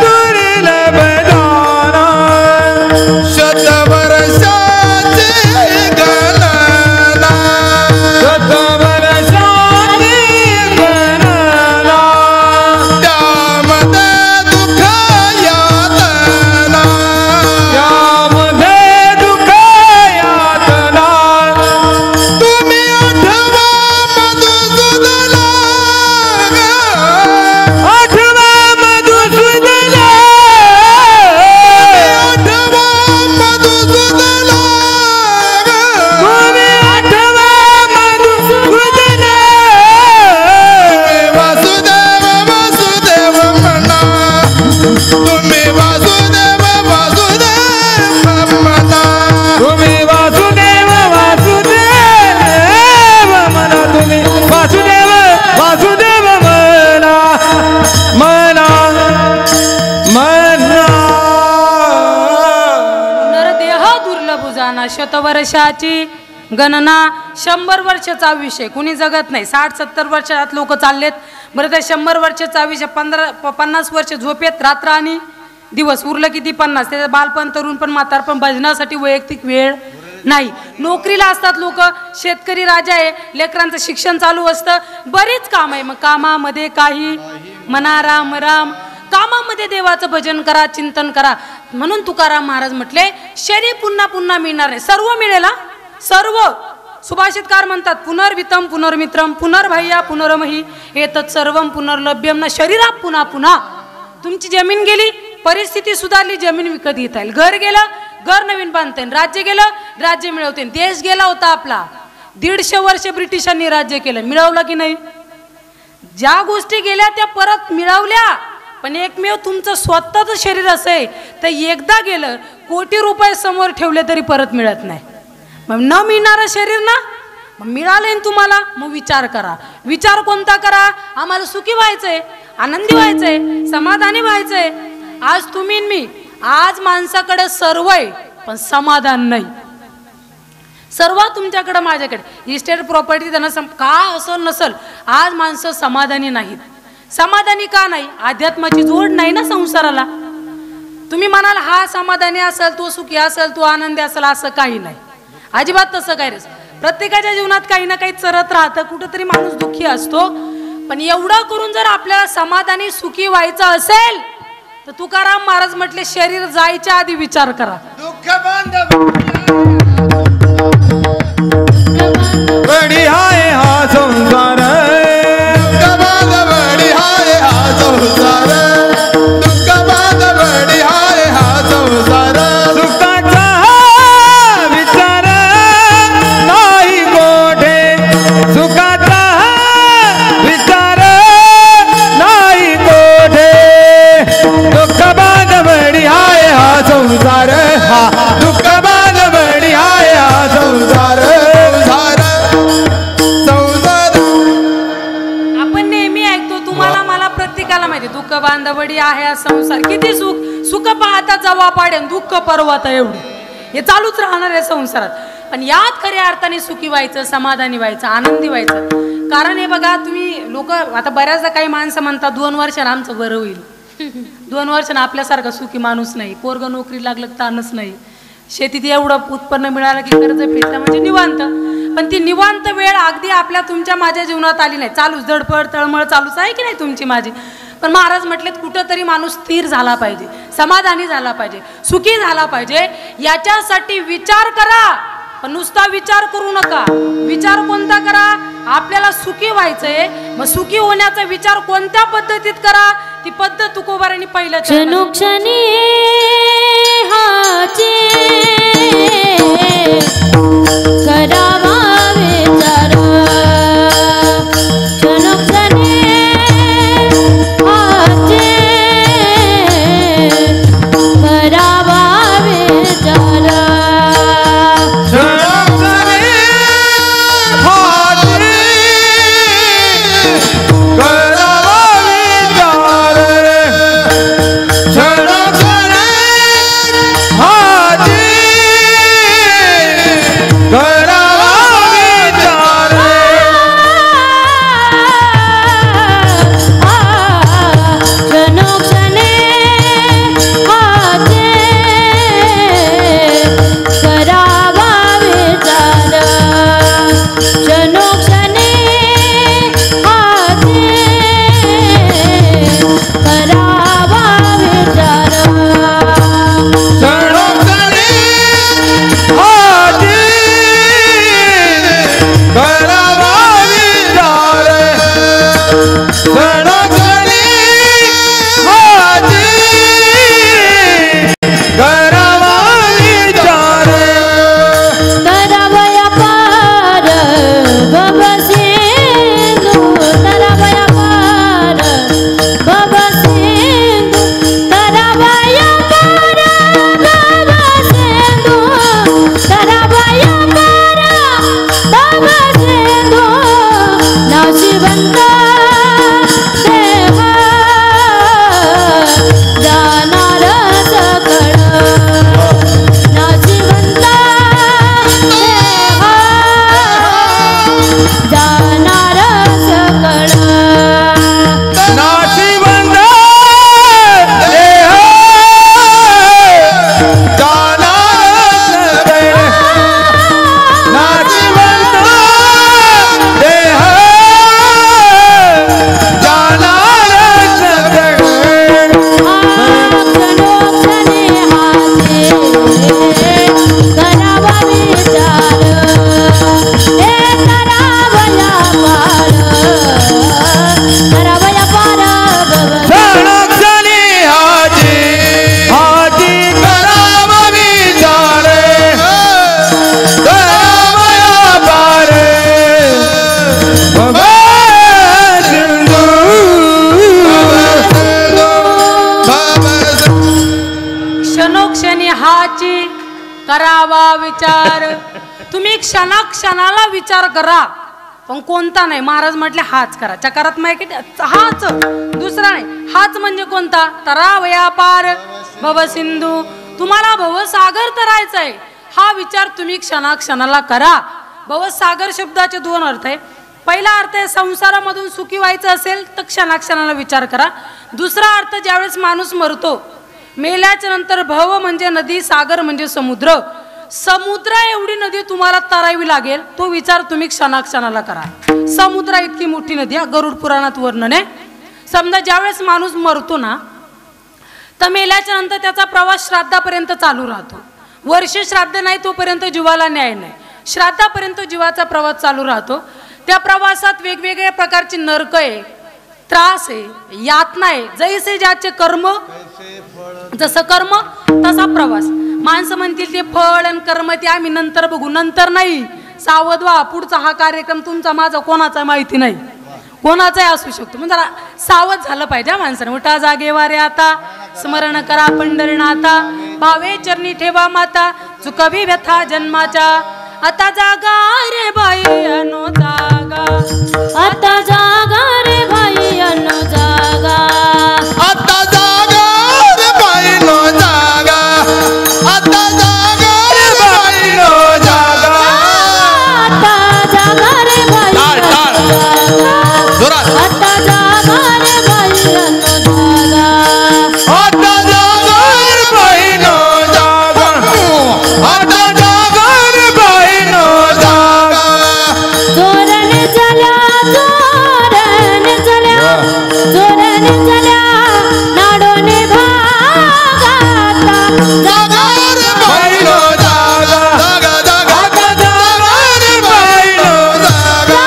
दुर्लभ जाना, शतवर्षाचे गणना, शतवर्षाची गणना, त्यामध्ये दुःख यातना, त्यामध्ये दुःख यातना. तुम्ही आठवा मधुसूदना शतवर्षाची गणना 100 वर्षाचा आयुष्य कुणी जगत नाही. 60-70 वर्षात लोक चाललेत. बरं त्या 100 वर्षाचा आयुष्य 50 वर्ष झोपेत रात्र आणि दिवस उरलं किती 50. त्याचं बालपण तरुणपण म्हातारपण भजनासाठी वैयक्तिक वेळ नाही. नोकरीला असतात लोक. शेतकरी राजा आहे. लेकरांचं शिक्षण चालू असतं. बरीच काम आहे. मग कामामध्ये काही म्हणा राम राम. कामामध्ये देवाचं भजन करा चिंतन करा. म्हणून तुकाराम महाराज म्हटले शरीर पुन्हा पुन्हा मिळणार नाही. सर्व मिळेल. सर्व सुभाषितकार म्हणतात पुनर्वितम पुनर्मित्रम पुनर्भय्या पुनर्मही एतत् सर्वम पुनर्लभ्यम ना शरीरा पुन्हा पुन्हा. तुमची जमीन गेली परिस्थिती सुधारली जमीन विकत घेता येईल. घर गेलं घर नवीन बांधता येईल. राज्य गेलं राज्य मिळवता येईल. देश गेला होता आपला 150 वर्ष ब्रिटिशांनी राज्य केलं. मिळवलं की नाही. ज्या गोष्टी गेल्या त्या परत मिळवल्या. पण एकमेव तुमचं स्वतःचं शरीर असेल तर एकदा गेलं कोटी रुपये समोर ठेवले तरी परत मिळत नाही. मग न मिळणारं शरीर ना मग मिळालं तुम्हाला. मग विचार करा. विचार कोणता करा. आम्हाला सुखी व्हायचंय आनंदी व्हायचंय समाधानी व्हायचंय. आज तुम्ही मी आज माणसाकडे सर्व आहे पण समाधान नाही. सर्व तुमच्याकडे माझ्याकडे इस्टेट प्रॉपर्टी त्यांना का असं नसल. आज माणसं समाधानी नाहीत. समाधानी का नाही. अध्यात्माची जोड नाही ना संसाराला. तुम्ही म्हणाल हा समाधानी असेल तो सुखी असेल तो आनंदी असेल असं काही नाही. अजिबात तसं काय रे. प्रत्येकाच्या जीवनात काही ना काही चरत राहतं. कुठंतरी माणूस दुःखी असतो. पण एवढं करून जर आपल्याला समाधानी सुखी व्हायचं असेल तर तुकाराम महाराज म्हटले शरीर जायच्या आधी विचार करा. दुःख बांधव बडी हाय हा संसार. दुःख बांधवडी हाय हा संसार. दुःख बांधवडी हाय हा संसार. सुखाचा विचार नाही कोठे. सुखाचा विचार नाही कोठे. दुःख बांधवडी हाय हा संसार. हा दुःख बांधवडी हाय हा संसार. आपण नेहमी ऐकतो तुम्हाला मला प्रत्येकाला माहिती दुःख बांधवडी आहे हा संसार. किती सुख सुख पाहता जवा पाडेन दुःख पर्वत एवढी. हे चालूच राहणार आहे संसारात. पण यात खऱ्या अर्थाने सुखी व्हायचं समाधानी व्हायचं आनंदी व्हायचं. कारण हे बघा तुम्ही लोक आता बऱ्याचदा काही माणसं म्हणतात 2 वर्षानं आमचं बरं होईल. 2 वर्षानं आपल्यासारखा सुखी माणूस नाही. पोरग नोकरी लागलं ताणच नाही. शेतीत एवढं उत्पन्न मिळालं की कर्ज फेडलं म्हणजे निवांत. पण ती निवांत वेळ अगदी आपल्या तुमच्या माझ्या जीवनात आली नाही. चालूच धडपड तळमळ चालूच आहे की नाही तुमची माझी. पण महाराज म्हटलेत कुठंतरी माणूस स्थिर झाला पाहिजे समाधानी झाला पाहिजे सुखी झाला पाहिजे. याच्यासाठी विचार करा. पण नुसता विचार करू नका. विचार कोणता करा. आपल्याला सुखी व्हायचंय मग सुखी होण्याचा विचार कोणत्या पद्धतीत करा. ती पद्धत तुकोबारांनी पहिलं क्षणोक्षणी हाचे करावा विचार. क्षणोक्षणी हाचे करावा विचार. विचार. तुम्ही क्षणाक्षणाला विचार करा, पण कोणता नाही. महाराज म्हटले हाच करा. चकारात माहिती हाच, दुसरा नाही. हाच म्हणजे कोणता? तरावया पार भवसिंधू. तुम्हाला भवसागर तरायचा आहे, हा विचार तुम्ही क्षणाक्षणाला करा. भवसागर शब्दाचे दोन अर्थ आहे. पहिला अर्थ आहे संसारामधून सुखी व्हायचं असेल तर क्षणाक्षणाला विचार करा. दुसरा अर्थ ज्यावेळेस माणूस मरतो, मेल्याच्या नंतर भव म्हणजे नदी, सागर म्हणजे समुद्र. समुद्र एवढी नदी तुम्हाला तरावी लागेल, तो विचार तुम्ही क्षणाक्षणाला करा. समुद्र इतकी मोठी नदी, गरुड पुराणात वर्णन आहे. समजा ज्यावेळेस माणूस मरतो ना, तर मेल्याच्या नंतर त्याचा प्रवास श्राद्धापर्यंत चालू राहतो. वर्ष श्राद्ध नाही तोपर्यंत जीवाला न्याय नाही. श्राद्धापर्यंत जीवाचा प्रवास चालू राहतो. त्या प्रवासात वेगवेगळ्या प्रकारची नरक आहे, त्रास आहे, यातना आहे. जैसे ज्याचे कर्म, जसं कर्म तसा प्रवास. माणसं म्हणतील ते फळ आणि कर्म ते आम्ही नंतर बघू. नंतर नाही, सावध व्हा. पुढचा हा कार्यक्रम तुमचा माझा कोणाचा माहिती नाही, कोणाचाही असू शकतो. म्हणजे जरा सावध झालं पाहिजे माणसाने. उठा जागेवारे आता, स्मरण करा पंढरीनाथा, भावे चरणी ठेवा माता, चुकवी व्यथा जन्माच्या. आता जागा रे बाई अनो जागा, आता जागा रे बाई अनो जागा, आता जागा रे बाई नो जागा, आता जागा रे बाई नो जागा, आता जागा रे बाई टाळ टाळ जोरात. आता जागा रे बाई अनो जागा, आता जागा रे बाई नो जागा, आता जागा रे बाई नो जागा. जोराने चल्या, जोराने चल्या, जोराने चल्या, नाडोने भागा. जागा रे बाई नो जागा, जागा जागा, आता जागा रे बाई नो जागा.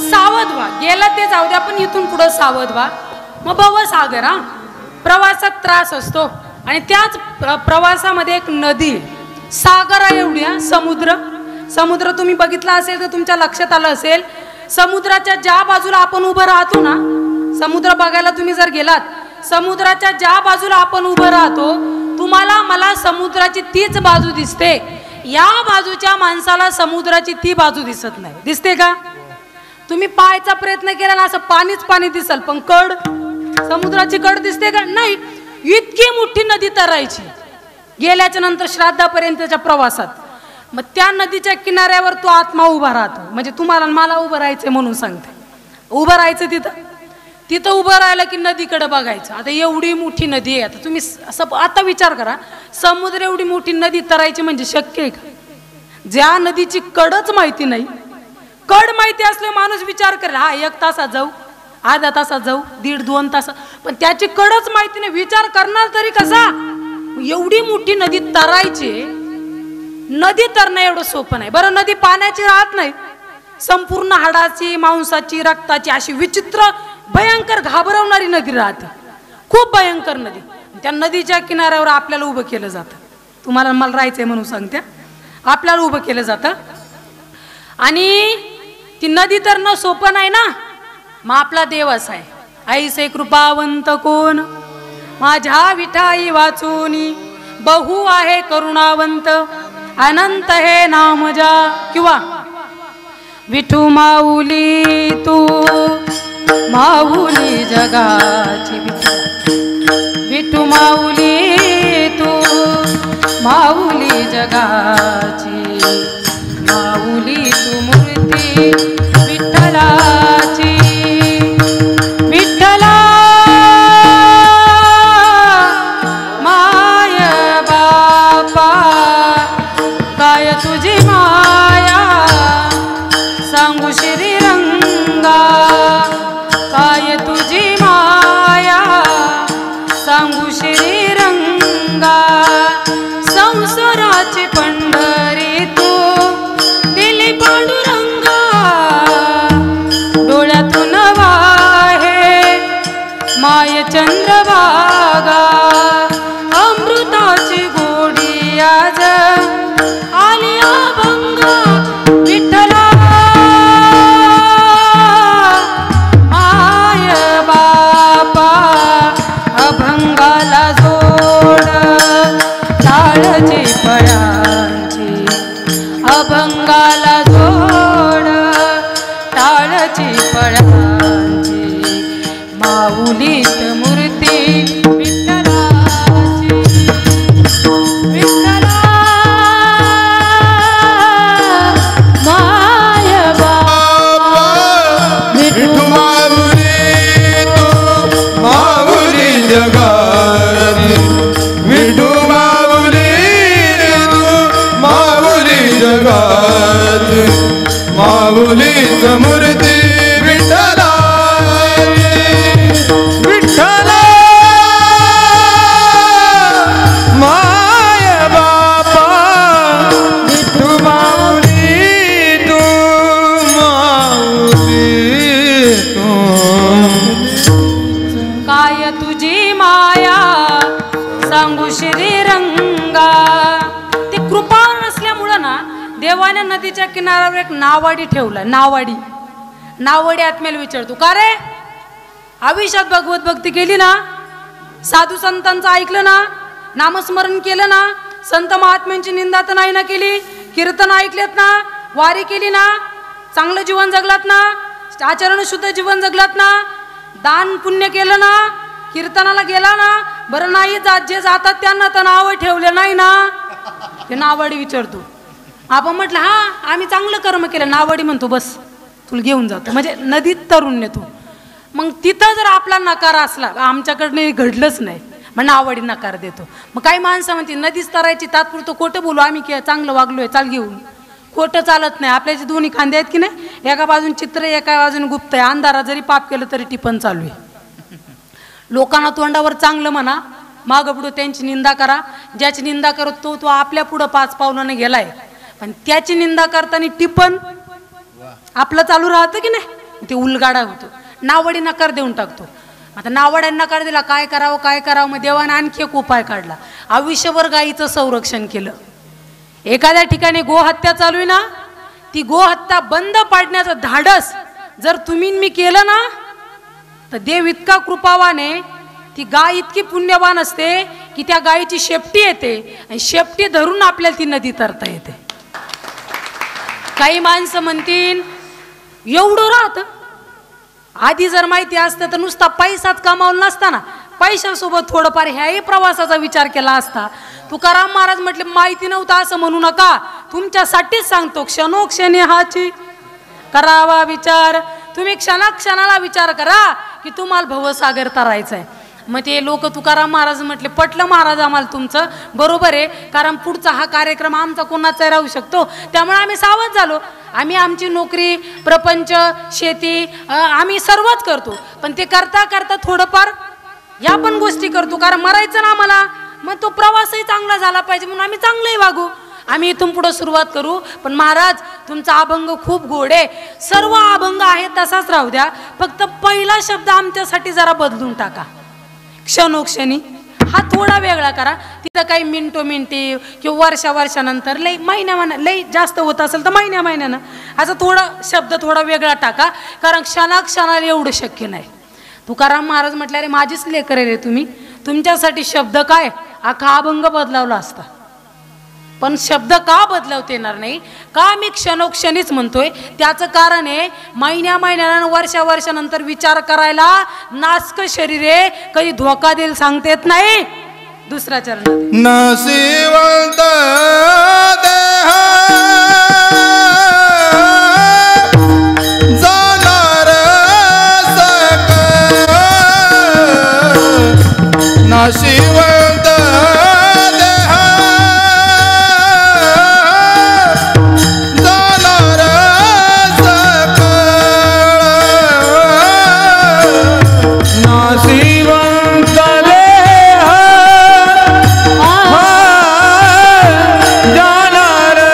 सावध व्हा. गेलं ते जाऊ द्या, पण इथून पुढे सावध व्हा. मग भवसागर, हा प्रवासात त्रास असतो आणि त्याच प्रवासामध्ये एक नदी, सागर एवढी, समुद्र. समुद्र तुम्ही बघितला असेल तर तुमच्या लक्षात आलं असेल, समुद्राच्या ज्या बाजूला आपण उभं राहतो ना, समुद्र बघायला तुम्ही जर गेलात, समुद्राच्या ज्या बाजूला आपण उभं राहतो, तुम्हाला मला समुद्राची तीच बाजू दिसते. या बाजूच्या माणसाला समुद्राची ती बाजू दिसत नाही. दिसते का? तुम्ही पाहायचा प्रयत्न केला ना, असं पाणीच पाणी दिसल, पण कड, समुद्राची कड दिसते का? नाही. इतकी मोठी नदी तरायची गेल्याच्या नंतर श्राद्धापर्यंतच्या प्रवासात. मग त्या नदीच्या किनाऱ्यावर तो आत्मा उभा राहतो. म्हणजे तुम्हाला मला उभं राहायचंय म्हणून सांगते. उभं राहायचं तिथं, तिथं उभं राहिलं की नदीकडे बघायचं. आता एवढी मोठी नदी आहे, आता तुम्ही असं आता विचार करा, समुद्र एवढी मोठी नदी तरायची म्हणजे शक्य आहे का? ज्या नदीची कडच माहिती नाही, कड माहिती असले माणूस विचार करेल, हा 1 तासात जाऊ, अर्ध्या तासात जाऊ, 1.5-2 तासात, पण त्याची कडच माहिती नाही, विचार करणार तरी कसा? एवढी मोठी नदी तरायची. नदी तरणं एवढं सोपं नाही. बरं, नदी पाण्याची राहत नाही, संपूर्ण हाडाची, मांसाची, रक्ताची, अशी विचित्र भयंकर घाबरवणारी नदी राहते. खूप भयंकर नदी. त्या नदीच्या किनाऱ्यावर आपल्याला उभं केलं जातं. तुम्हाला मला राहायचंय म्हणून सांगते, आपल्याला उभं केलं जातं. आणि ती नदी तरणं सोपं नाही ना. मग आपला देव असा आहे, ऐसे कृपावंत कोण, माझ्या विठाई वाचूनी, बहु आहे करुणावंत, अनंत हे नाम जा. किंवा विठू माऊली तू, माऊली जगाची, विठू माऊली तू, माऊली जगाची, माऊली तू मूर्ती विठ्ठलाची. विठ्ठला माय बापा, काय तुझी माया, सांगू श्रीरंगा, काय तुझी माया, सांगू श्रीरंगा. संसाराची पंढरी तू दिली पांडू विठ्ठलाची फळांची माऊलीत मूर्ती विठ्ठलाची विठ्ठला माय बाबा विठू माऊली तू माऊली जगाची विठू माऊली तू माऊली जगाची माऊलीच मूर्ती विठ्ठलाची विठ्ठला माय बापा विठू माऊली तू माऊली तू काय तुझी माया सांगू श्रीरंगा ती कृपा नसल्यामुळं ना देवाने नदीच्या किनाऱ्यावर एक नावाडी ठेवला नावाडी आत्म्याला विचारतो का रे आयुष्यात भगवत भक्ती केली ना साधू संतांचं ऐकलं ना नामस्मरण केलं ना संत महात्म्यांची निंदा तर नाही ना केली कीर्तन ऐकलेत ना वारी केली ना चांगलं जीवन जगलात ना आचरण शुद्ध जीवन जगलात ना दान पुण्य केलं ना कीर्तनाला गेला ना बरं नाही जात जे जातात त्यांना तर नाव ठेवले नाही ना ते नावाडी विचारतो आपण म्हटलं हा आम्ही चांगलं कर्म केलं नावाडी म्हणतो बस तुला घेऊन जातो म्हणजे नदीत तरुण नेतो मग तिथं जर आपला नकार असला आमच्याकडनं घडलंच नाही मग नावाडी नकार देतो मग काही माणसं म्हणते नदीच तरायची तात्पुरतं खोटं बोलू आम्ही चांगलं वागलोय चाल घेऊन खोटं चालत नाही आपल्याचे दोन्ही खांदे आहेत की नाही एका बाजून चित्र एका बाजून गुप्त आहे अंधारात जरी पाप केलं तरी टिपण चालू आहे लोकांना तोंडावर चांगलं म्हणा मागं पुढं त्यांची निंदा करा ज्याची निंदा करत तो आपल्या पुढं 5 पावलाने गेलाय पण त्याची निंदा करताना टिपण आपलं चालू राहतं की नाही ते उलगाडा होतो नावडी नकार देऊन टाकतो आता नावड्या नकार दिला काय करावं मग देवाने आणखी एक उपाय काढला आयुष्यभर गायीचं संरक्षण केलं एखाद्या ठिकाणी गोहत्या चालू आहे ना ती गोहत्या बंद पाडण्याचं धाडस जर तुम्ही मी केलं ना तर देव इतका कृपावाने ती गाय इतकी पुण्यवान असते की त्या गायीची शेपटी येते आणि शेपटी धरून आपल्याला ती नदी तरता येते काही माणसं म्हणतील एवढं राहतं आधी जर माहिती असतं तर नुसता पैसाच कमावला नसता ना पैशासोबत थोडंफार ह्याही प्रवासाचा विचार केला असता तुकाराम महाराज म्हटले माहिती नव्हतं असं म्हणू नका तुमच्यासाठीच सांगतो क्षणोक्षणी हाची करावा विचार तुम्ही क्षणाक्षणाला विचार करा की तुम्हाला भवसागर तरायचं आहे मग ते लोक तुकाराम महाराज म्हटले पटलं महाराज आम्हाला तुमचं बरोबर आहे कारण पुढचा हा कार्यक्रम आमचा कोणाचा राहू शकतो त्यामुळे आम्ही सावध झालो आम्ही आमची नोकरी प्रपंच शेती आम्ही सर्वच करतो पण ते करता करता थोडंफार ह्या पण गोष्टी करतो कारण मरायचं ना आम्हाला मग तो प्रवासही चांगला झाला पाहिजे म्हणून आम्ही चांगलंही वागू आम्ही इथून पुढे सुरुवात करू पण महाराज तुमचा अभंग खूप गोड आहे सर्व अभंग आहे तसाच राहू द्या फक्त पहिला शब्द आमच्यासाठी जरा बदलून टाका क्षणोक्षणी हा थोडा वेगळा करा तिथं काही मिनिटी किंवा वर्षानंतर लई महिन्या लई जास्त होत असेल तर महिन्यानं असं शब्द थोडा वेगळा टाका कारण क्षणाक्षणाला एवढं शक्य नाही तुकाराम महाराज म्हटले अरे माझीच लेकर रे तुम्ही तुमच्यासाठी शब्द काय अख्खा अभंग बदलावला असता पण शब्द का बदलवता येणार नाही का मी क्षणोक्षणीच म्हणतोय त्याचं कारण आहे महिन्यानं वर्षानंतर विचार करायला नासक शरीर आहे कधी धोका देईल सांगता येत नाही दुसरा चरण नशिवंत देह जाणार सकळ नशिवंत देह जाणार सकळ नाशिवंत जाणार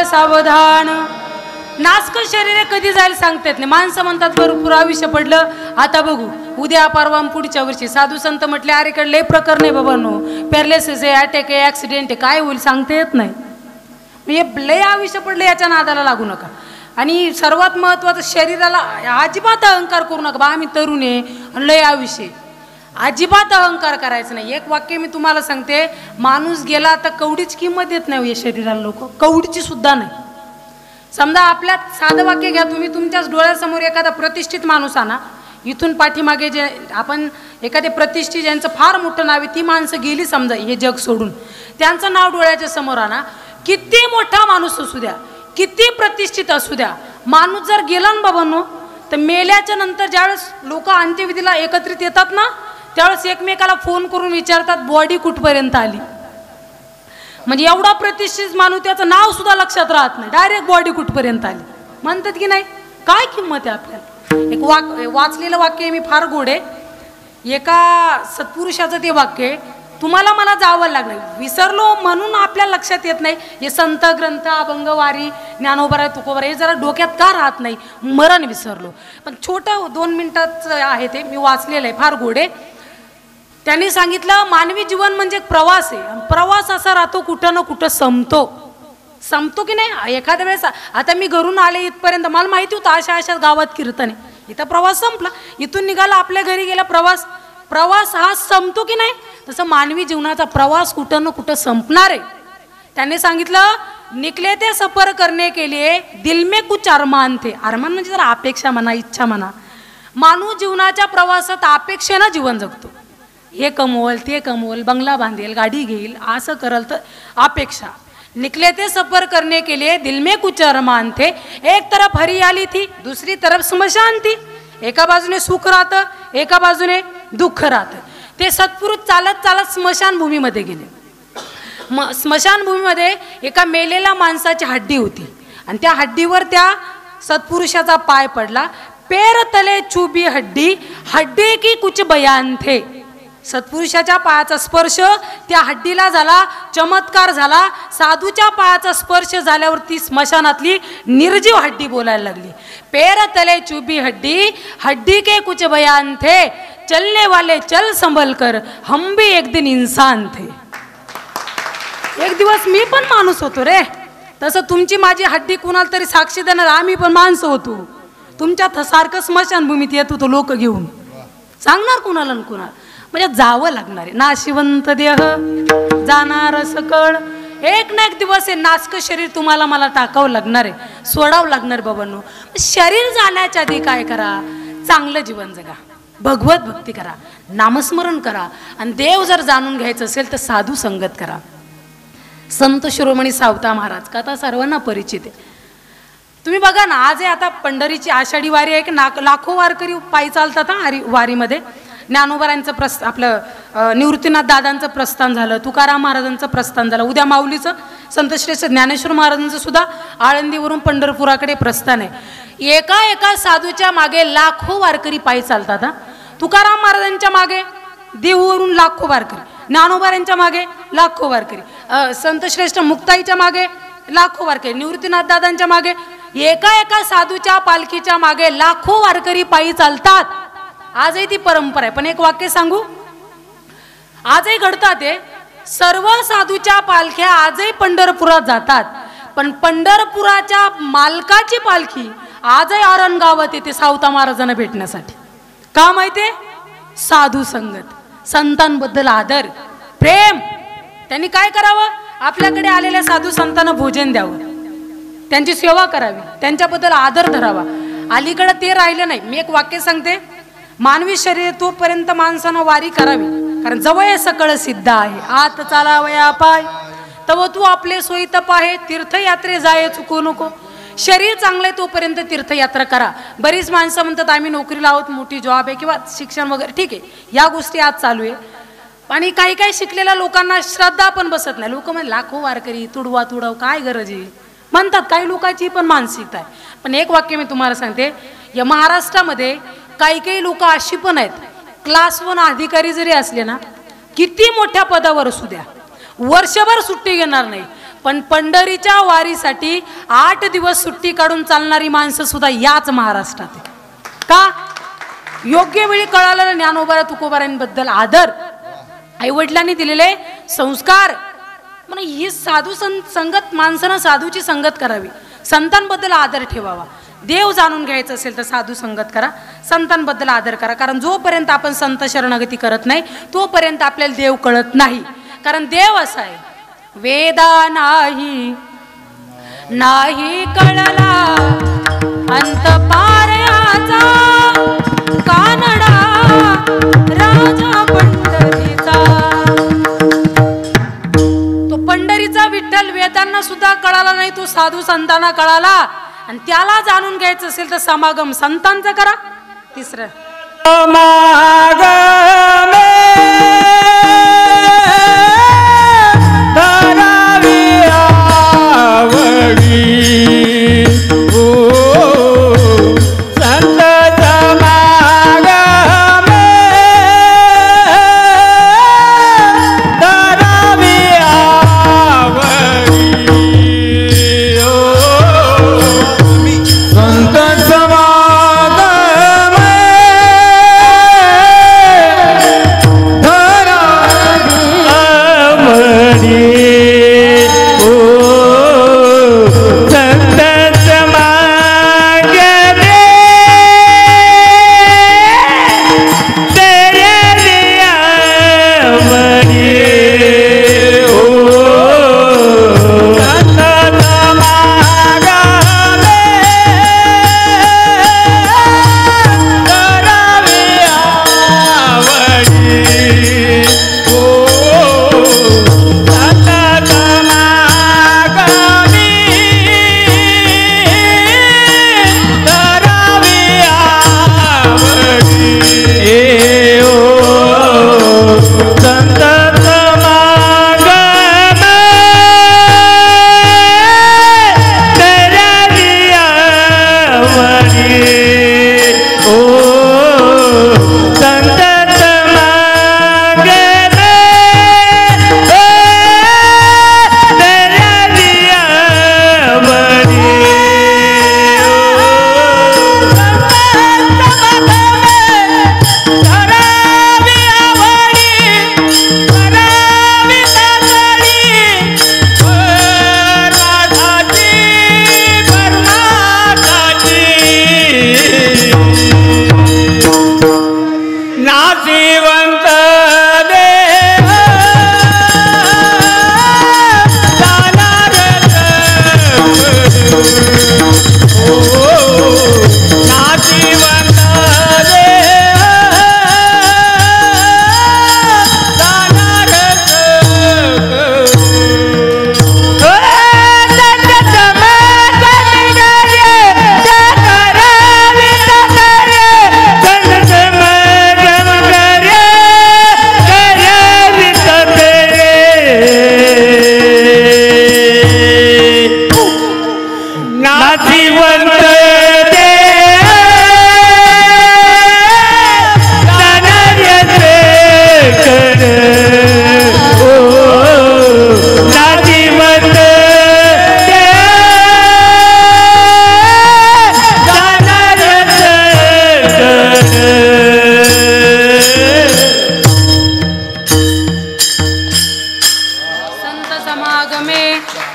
बाळ सावधान. नासक शरीर कधी जाईल सांगता येत नाही. माणसं म्हणतात भरपूर आयुष्य पडलं, आता बघू उद्या परवा पुढच्या वर्षी. साधू संत म्हटले अरे कडे लय प्रकरण आहे बाबांनो, पॅरालिसिस आहे, अटॅक आहे, ॲक्सिडेंट आहे, काय होईल सांगता येत नाही. हे लय आयुष्य पडलं, याच्या नादाला लागू नका. आणि सर्वात महत्त्वाचं, शरीराला अजिबात अहंकार करू नका. बा आम्ही तरुण आहे आणि लय आयुष्य, अजिबात अहंकार करायचं नाही. एक वाक्य मी तुम्हाला सांगते, माणूस गेला तर कवडीची किंमत देत नाही या शरीराला लोक, कवडीची सुद्धा नाही. समजा आपल्यात साधं वाक्य घ्या तुम्ही, तुमच्याच डोळ्यासमोर एखादा प्रतिष्ठित माणूस आणा, इथून पाठीमागे जे आपण एखादे प्रतिष्ठित ज्यांचं फार मोठं नाव आहे, ती माणसं गेली समजा हे जग सोडून, त्यांचं नाव डोळ्याच्या समोर आणा. किती मोठा माणूस असू द्या, किती प्रतिष्ठित असू द्या, माणूस जर गेला ना बाबांनो, तर मेल्याच्या नंतर ज्यावेळेस लोक अंत्यविधीला एकत्रित येतात ना, त्यावेळेस एकमेकाला फोन करून विचारतात बॉडी कुठपर्यंत आली. म्हणजे एवढा प्रतिष्ठित माणूस, त्याचं नाव सुद्धा लक्षात राहत नाही, डायरेक्ट बॉडी कुठपर्यंत आली म्हणतात की नाही. काय किंमत आहे आपल्याला. एक वाचलेलं वाक्य आहे मी, फार गोड आहे. एका सत्पुरुषाचं ते वाक्य आहे. तुम्हाला मला जावं लागलं, विसरलो म्हणून आपल्याला लक्षात येत नाही. हे संत ग्रंथ, अभंगवारी, ज्ञानोबा, तुकोबा हे जरा डोक्यात का राहत नाही, मरण विसरलो. पण छोटं 2 मिनिटाचं आहे ते, मी वाचलेलं आहे, फार गोड आहे. त्यांनी सांगितलं मानवी जीवन म्हणजे प्रवास आहे. प्रवास असा राहतो, कुठं ना कुठं संपतो की नाही. एखाद्या वेळेस आता मी घरून आले इथपर्यंत, मला माहिती होतं अशा गावात कीर्तन आहे, इथं प्रवास संपला, इथून निघाला आपल्या घरी गेला, प्रवास हा संपतो की नाही. तसं मानवी जीवनाचा प्रवास कुठं ना कुठं संपणार आहे. त्यांनी सांगितलं निकले ते सफर करने के लिए दिल में कुछ अरमान थे. अरमान म्हणजे जरा अपेक्षा म्हणा, इच्छा म्हणा. मानव जीवनाच्या प्रवासात अपेक्षेनं जीवन जगतो. हे कमवल, ते कमवल, बंगला बांधेल, गाडी घेईल, असं करल, तर अपेक्षा. निकले थे सफर करने के लिए दिल में कुछ अरमान थे. एक तरफ हरियाली थी, दूसरी तरफ स्मशान थी. एका बाजूने सुख राहतं, एका बाजूने दुःख राहतं. ते सत्पुरुष चालत चालत स्मशानभूमीमध्ये गेले. स्मशानभूमीमध्ये एका मेलेल्या माणसाची हड्डी होती आणि त्या हड्डीवर त्या सत्पुरुषाचा पाय पडला. पैर तले चुबी हड्डी, हड्डी की कुछ बयान थे. सत्पुरुषाच्या पायाचा स्पर्श त्या हड्डीला झाला, चमत्कार झाला. साधूच्या पायाचा स्पर्श झाल्यावर ती स्मशानातली निर्जीव हड्डी बोलायला लागली. पैर तले चुबी हड्डी, हड्डी के कुछ बयान थे, चलने वाले चल संभल कर, हम भी एक दिन इंसान थे. एक दिवस मी पण माणूस होतो रे. तसं तुमची माझी हड्डी कुणाला तरी साक्षी देणार, आम्ही पण माणसं होतो. तुमच्या सारखं स्मशानभूमीत येत होतो लोक घेऊन, सांगणार कुणाला न कुणाला. म्हणजे जावं लागणार आहे. नाशिवंत देह जाणार सकळ, एक ना एक दिवस हे नासक शरीर तुम्हाला मला टाकावं लागणार आहे, सोडावं लागणार बाबांनो. शरीर जाण्याच्या आधी काय करा, चांगलं जीवन जगा, भगवत भक्ती करा, नामस्मरण करा. आणि देव जर जाणून घ्यायचं असेल तर साधू संगत करा. संत शिरोमणी सावता महाराज कथा सर्वांना परिचित आहे. तुम्ही बघा ना, आज आता पंढरीची आषाढी वारी आहे की लाखो वारकरी पायी चालतात हा वारीमध्ये. ज्ञानोबारांचं आपलं निवृत्तीनाथ दादांचं प्रस्थान झालं, तुकाराम महाराजांचं प्रस्थान झालं, उद्या माऊलीचं संतश्रेष्ठ ज्ञानेश्वर महाराजांचं सुद्धा आळंदीवरून पंढरपुराकडे प्रस्थान आहे. एका एका साधूच्या मागे लाखो वारकरी पायी चालतात हा. तुकाराम महाराजांच्या मागे देहूवरून लाखो वारकरी, ज्ञानोबारांच्या मागे लाखो वारकरी, संतश्रेष्ठ मुक्ताईच्या मागे लाखो वारकरी, निवृत्तीनाथ दादांच्या मागे, एका एका साधूच्या पालखीच्या मागे लाखो वारकरी पायी चालतात. आजही ती परंपरा आहे. पण एक वाक्य सांगू, आजही घडतात ते सर्व साधूच्या पालख्या आजही पंढरपुरात जातात, पण पंढरपुराच्या मालकाची पालखी आजही औरंगाबाद येते सावता महाराजांना भेटण्यासाठी. का माहितीये? साधू संगत, संतांबद्दल आदर, प्रेम. त्यांनी काय करावं, आपल्याकडे आलेल्या साधू संतांना भोजन द्यावं, त्यांची सेवा करावी, त्यांच्याबद्दल आदर धरावा. अलीकडे ते राहिलं नाही. मी एक वाक्य सांगते, मानवी शरीर तोपर्यंत माणसानं वारी करावी, कारण जवळ सकळ सिद्ध आहे. आत चालावया पाय तव तू आपले सोयीत पाहे, तीर्थयात्रे जाय चुकू नको. शरीर चांगले तोपर्यंत तीर्थयात्रा करा. बरीच माणसं म्हणतात आम्ही नोकरीला आहोत, मोठी जॉब आहे किंवा शिक्षण वगैरे, ठीक आहे, या गोष्टी आज चालू आहे. आणि काही काही शिकलेल्या लोकांना श्रद्धा पण बसत नाही. लोक म्हणजे लाखो वारकरी तुडवा तुडव, काय गरज आहे म्हणतात. काही लोकांची पण मानसिकता आहे. पण एक वाक्य मी तुम्हाला सांगते, या महाराष्ट्रामध्ये काही काही लोक अशी पण आहेत, क्लास 1 अधिकारी जरी असले ना, किती मोठ्या पदावर असू द्या, वर्षभर सुट्टी घेणार नाही, पण पंढरीच्या वारीसाठी 8 दिवस सुट्टी काढून चालणारी माणसं सुद्धा याच महाराष्ट्रात आहे. का? योग्य वेळी कळालं ज्ञानोबा तुकोबारांबद्दल आदर, आईवडिलांनी दिलेले संस्कार. म्हणून ही साधू संगत, माणसानं साधूची संगत करावी, संतांबद्दल आदर ठेवावा. देव जाणून घ्यायचं असेल तर साधू संगत करा, संतांबद्दल आदर करा. कारण जोपर्यंत आपण संत शरणागती करत नाही तोपर्यंत आपल्याला देव कळत नाही. कारण देव असा आहे, वेदा नाही नाही कळला अंत पारयाचा, कानडा राजा पंढरीचा. तो पंढरीचा विठ्ठल वेदांना सुद्धा कळाला नाही, तो साधू संतांना कळाला. आणि त्याला जाणून घ्यायचं असेल तर समागम संतांचा करा. तिसरं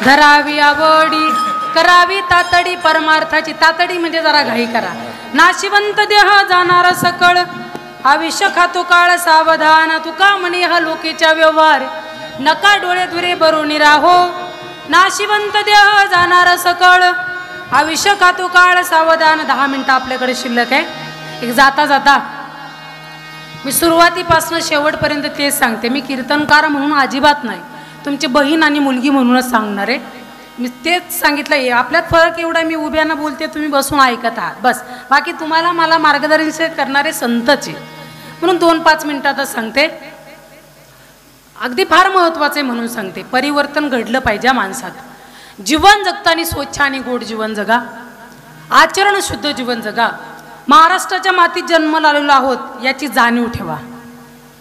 धरावी आवडी, करावी तातडी परमार्थाची. तातडी म्हणजे जरा घाई करा. नाशिवंत देह जाणारा सकळ, आयुष्य खातो काळ सावधान. तुका म्हणे हा लोकेच्या व्यवहार, नका डोळे धुरे भरून राहो. नाशिवंत देह जाणारा सकळ, आयुष्य खातो काळ सावधान. 10 मिनिटं आपल्याकडे शिल्लक आहे. एक जाता जाता मी सुरुवातीपासून शेवटपर्यंत तेच सांगते. मी कीर्तनकार म्हणून अजिबात नाही, तुमची बहीण आणि मुलगी म्हणूनच सांगणार आहे. मी तेच सांगितलं आहे. आपल्यात फरक एवढा, मी उभ्यानं बोलते, तुम्ही बसून ऐकत आहात बस. बाकी तुम्हाला मला मार्गदर्शन करणारे संतच आहे. म्हणून 2-5 मिनिटातच सांगते. अगदी फार महत्त्वाचे म्हणून सांगते. परिवर्तन घडलं पाहिजे माणसात. जीवन जगताना स्वच्छ आणि गोड जीवन जगा, आचरण शुद्ध जीवन जगा. महाराष्ट्राच्या मातीत जन्माला आलेलो आहोत याची जाणीव ठेवा.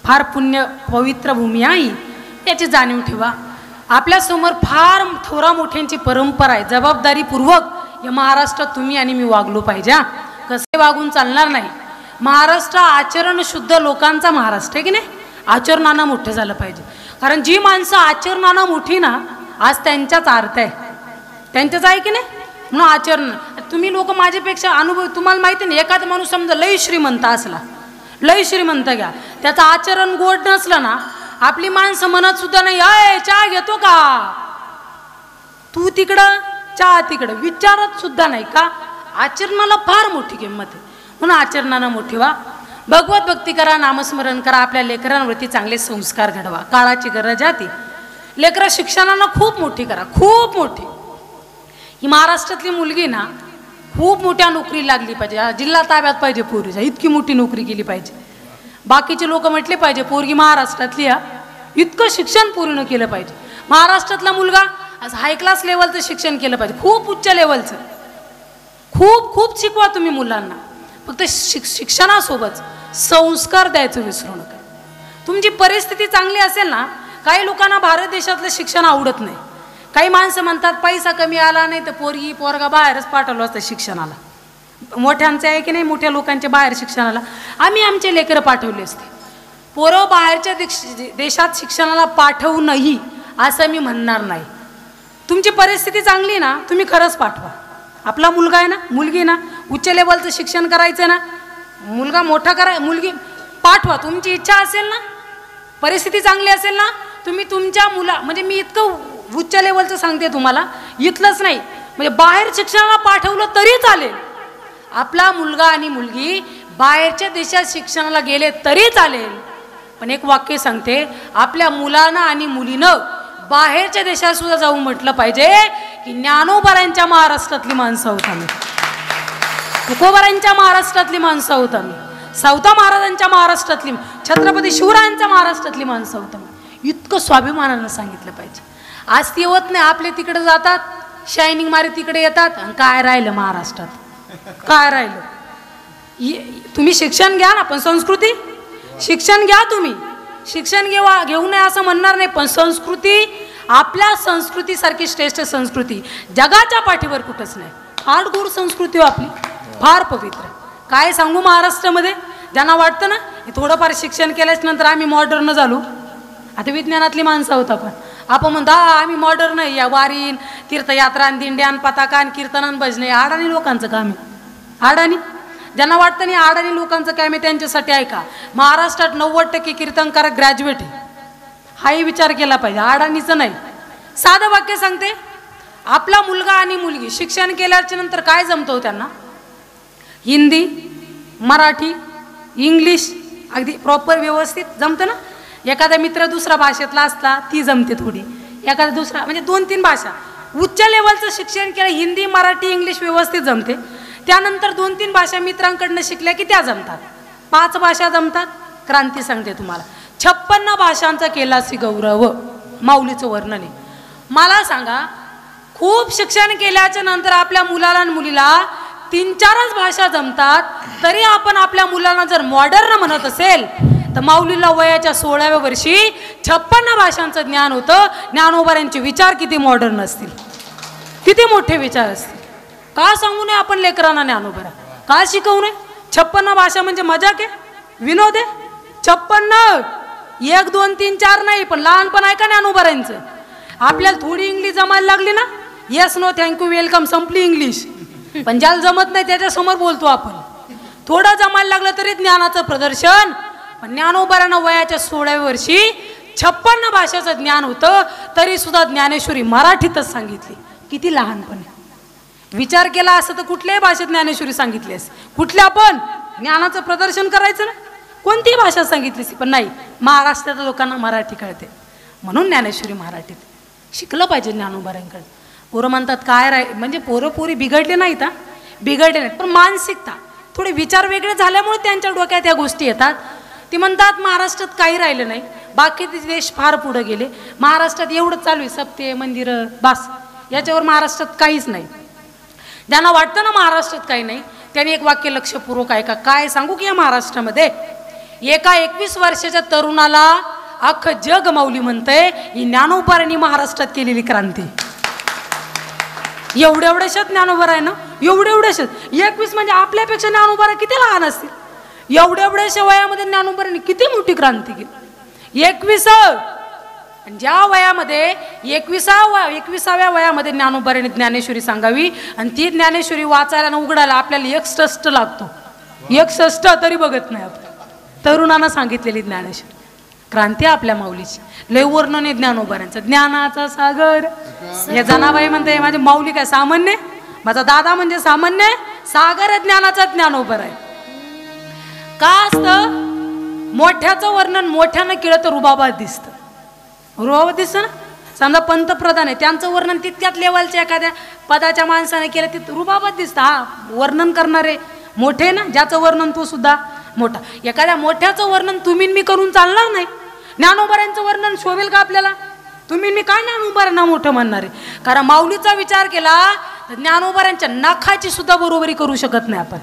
फार पुण्य पवित्र भूमी आहे याची जाणीव ठेवा. आपल्या समोर फार थोरा मोठ्यांची परंपरा आहे. जबाबदारीपूर्वक या महाराष्ट्रात तुम्ही आणि मी वागलो पाहिजे. कसे वागून चालणार नाही. महाराष्ट्र आचरण शुद्ध लोकांचा महाराष्ट्र आहे की नाही. आचरणानं मोठं झालं पाहिजे. कारण जी माणसं आचरणानं मोठी ना, आज त्यांच्याच अर्थ आहे, त्यांच्याच आहे की नाही. म्हणून आचरण. तुम्ही लोक माझ्यापेक्षा अनुभव, तुम्हाला माहिती नाही, एखादा माणूस समजा लय श्रीमंत असला, लय श्रीमंत घ्या, त्याचं आचरण गोड नसलं ना, आपली माणसं म्हणत सुद्धा नाही, अय चहा घेतो का, तू तिकडं चहा तिकडं, विचारत सुद्धा नाही. का? आचरणाला फार मोठी किंमत आहे. म्हणून आचरणानं मोठी व्हा. भगवत भक्ती करा, नामस्मरण करा, आपल्या लेकरांवरती चांगले संस्कार घडवा. काळाची गरज आहे ती. लेकरं शिक्षणाला खूप मोठी करा, खूप मोठी. ही महाराष्ट्रातली मुलगी ना खूप मोठ्या नोकरी लागली पाहिजे. जिल्हा ताब्यात पाहिजे पोरीचा, इतकी मोठी नोकरी केली पाहिजे. बाकीचे लोक म्हटले पाहिजे पोरगी महाराष्ट्रातली इतकं शिक्षण पूर्ण केलं पाहिजे. महाराष्ट्रातला मुलगा आज हाय क्लास लेवलचं शिक्षण केलं पाहिजे, खूप उच्च लेवलचं. खूप खूप शिकवा तुम्ही मुलांना. फक्त शिक्षणासोबत संस्कार द्यायचं विसरू नका. तुमची परिस्थिती चांगली असेल ना, काही लोकांना भारत देशातलं शिक्षण आवडत नाही. काही माणसं म्हणतात पैसा कमी आला नाही तर पोरगी पोरगा बाहेरच पाठवलं असतं शिक्षणाला. मोठ्यांचे आहे की नाही, मोठ्या लोकांचे बाहेर शिक्षणाला. आम्ही आमचे लेकरं पाठवले असते. पोरं बाहेरच्या देशात शिक्षणाला पाठवूनही असं मी म्हणणार नाही. तुमची परिस्थिती चांगली ना, तुम्ही खरंच पाठवा. आपला मुलगा आहे ना, मुलगी ना, उच्च लेवलचं शिक्षण करायचं ना, मुलगा मोठा करा, मुलगी पाठवा. तुमची इच्छा असेल ना, परिस्थिती चांगली असेल ना, तुम्ही तुमच्या मुला, म्हणजे मी इतकं उच्च लेवलचं सांगते तुम्हाला, इथलंच नाही, म्हणजे बाहेर शिक्षणाला पाठवलं तरी चालेल. आपला मुलगा आणि मुलगी बाहेरच्या देशात शिक्षणाला गेले तरी चालेल. पण एक वाक्य सांगते, आपल्या मुलांना आणि मुलीनं बाहेरच्या देशात सुद्धा जाऊन म्हटलं पाहिजे की ज्ञानोबारांच्या महाराष्ट्रातली माणसं आहोत आम्ही, तुकोबारांच्या महाराष्ट्रातली माणसं आहोत आम्ही, सावता महाराजांच्या महाराष्ट्रातली, छत्रपती शिवरायांच्या महाराष्ट्रातली माणसं आहोत आम्ही. इतकं स्वाभिमानानं सांगितलं पाहिजे. आज ती होत नाही. आपले तिकडे जातात, शायनिंग मारी तिकडे येतात, आणि काय राहिलं महाराष्ट्रात, काय राहिलं. तुम्ही शिक्षण घ्या ना, पण संस्कृती, शिक्षण घ्या तुम्ही, शिक्षण घेऊ नये असं म्हणणार नाही, पण संस्कृती, आपल्या संस्कृतीसारखी श्रेष्ठ संस्कृती जगाच्या पाठीवर कुठंच नाही. फार गोड संस्कृती हो आपली, फार पवित्र. काय सांगू महाराष्ट्रामध्ये, ज्यांना वाटतं ना थोडंफार शिक्षण केल्याच नंतर आम्ही मॉडर्न झालो. आता विज्ञानातली माणसं आहोत आपण म्हणतो आम्ही मॉडर्न आहे. या वारीन, तीर्थयात्रान, दिंड्यान, पताकान, कीर्तनान, भजने अडाणी लोकांचं काम आहे. अडाणी, ज्यांना वाटतं नाही अडाणी लोकांचं काम आहे, त्यांच्यासाठी ऐका, महाराष्ट्रात 90% कीर्तनकार ग्रॅज्युएट आहे. हाही विचार केला पाहिजे, अडाणीचं नाही. साधं वाक्य सांगते, आपला मुलगा आणि मुलगी शिक्षण केल्याच्या नंतर काय जमतो त्यांना, हिंदी, मराठी, इंग्लिश अगदी प्रॉपर व्यवस्थित जमतं ना. एखादा मित्र दुसरा भाषेतला असला ती जमते थोडी, एखादा दुसरा, म्हणजे 2-3 भाषा उच्च लेवलचं शिक्षण केलं, हिंदी, मराठी, इंग्लिश व्यवस्थित जमते. त्यानंतर 2-3 भाषा मित्रांकडनं शिकल्या की त्या जमतात. 5 भाषा जमतात. क्रांती सांगते तुम्हाला, 56 भाषांचा केलासी गौरव, माऊलीचं वर्णन आहे. मला सांगा, खूप शिक्षण केल्याच्या नंतर आपल्या मुलाला आणि मुलीला 3-4च भाषा जमतात, तरी आपण आपल्या मुलांना जर मॉडर्न म्हणत असेल तर माऊलीला वयाच्या 16व्या वर्षी 56 भाषांचं ज्ञान होतं. ज्ञानोबारांचे विचार किती मॉडर्न असतील, किती मोठे विचार असतील. का सांगू नये आपण लेकरांना ज्ञानोबारा, का शिकवू नये. 56 भाषा म्हणजे मजाक आहे, विनोद आहे. 56, 1, 2, 3, 4 नाही, पण लहानपण आहे का ज्ञानोबारांचं. आपल्याला थोडी इंग्लिश जमायला लागली ना, येस नो थँक्यू वेलकम, संपली इंग्लिश. पण ज्याला जमत नाही त्याच्यासमोर बोलतो आपण. थोडं जमायला लागलं तरी ज्ञानाचं प्रदर्शन. पण ज्ञानोबारांना वयाच्या 16व्या वर्षी 56 भाषेचं ज्ञान होतं, तरी सुद्धा ज्ञानेश्वरी मराठीतच सांगितली. किती लहानपण. विचार केला असं तर कुठल्याही भाषेत ज्ञानेश्वरी सांगितली असते. कुठल्या पण ज्ञानाचं प्रदर्शन करायचं ना, कोणतीही भाषा सांगितली, पण नाही, महाराष्ट्रातल्या लोकांना मराठी कळते म्हणून ज्ञानेश्वरी मराठीत. शिकलं पाहिजे ज्ञानोबारांकडे. पोरं म्हणतात काय म्हणजे पोरं पोरी बिघडले नाहीत, बिघडले नाहीत, पण मानसिकता थोडे विचार वेगळे झाल्यामुळे त्यांच्या डोक्यात या गोष्टी येतात. ती म्हणतात महाराष्ट्रात काही राहिलं नाही, बाकीचे देश फार पुढे गेले, महाराष्ट्रात एवढं चालू आहे, सप्ते, मंदिरं, बास, याच्यावर महाराष्ट्रात काहीच नाही. ज्यांना वाटतं ना महाराष्ट्रात काही नाही, त्यांनी एक वाक्य लक्षपूर्वक ऐका. काय सांगू की या महाराष्ट्रामध्ये एका 21 वर्षाच्या तरुणाला अख्खं जग माऊली म्हणतंय ही ज्ञानोबारांनी महाराष्ट्रात केलेली क्रांती. एवढ्याशत ज्ञानोबा आहे ना, एवढ्याशत 21 म्हणजे आपल्यापेक्षा ज्ञानोबा किती लहान असतील. एवढ्याशा वयामध्ये ज्ञानोबारांनी किती मोठी क्रांती केली. 21 ज्या वयामध्ये 21व्या वयामध्ये ज्ञानोबारांनी ज्ञानेश्वरी सांगावी आणि ती ज्ञानेश्वरी वाचायला आणि उघडायला आपल्याला 61 लागतो. 61 तरी बघत नाही आपण. तरुणांना सांगितलेली ज्ञानेश्वरी क्रांती आपल्या माऊलीची. लय वर्णन आहे ज्ञानोबारांचं. ज्ञानाचा सागर या जनाबाई म्हणते माझी माऊली काय सामान्य, माझा दादा म्हणजे सामान्य, सागर आहे ज्ञानाचा ज्ञानोबा आहे. का असतं मोठ्याचं वर्णन मोठ्यानं केलं तर रुबाबात दिसतं. रुबाबात दिसतं ना. समजा पंतप्रधान आहे त्यांचं वर्णन तितक्याच लेवलच्या एखाद्या पदाच्या माणसाने केलं ते रुबाबात दिसतं. हा वर्णन करणारे मोठे ना, ज्याचं वर्णन तो सुद्धा मोठा. एखाद्या मोठ्याचं वर्णन तुम्ही मी करून चालणार नाही. ज्ञानोबारांचं वर्णन शोभेल का आपल्याला? तुम्ही मी काय ज्ञानोबारांना मोठं म्हणणार आहे? कारण माऊलीचा विचार केला तर ज्ञानोबारांच्या नखाची सुद्धा बरोबरी करू शकत नाही आपण.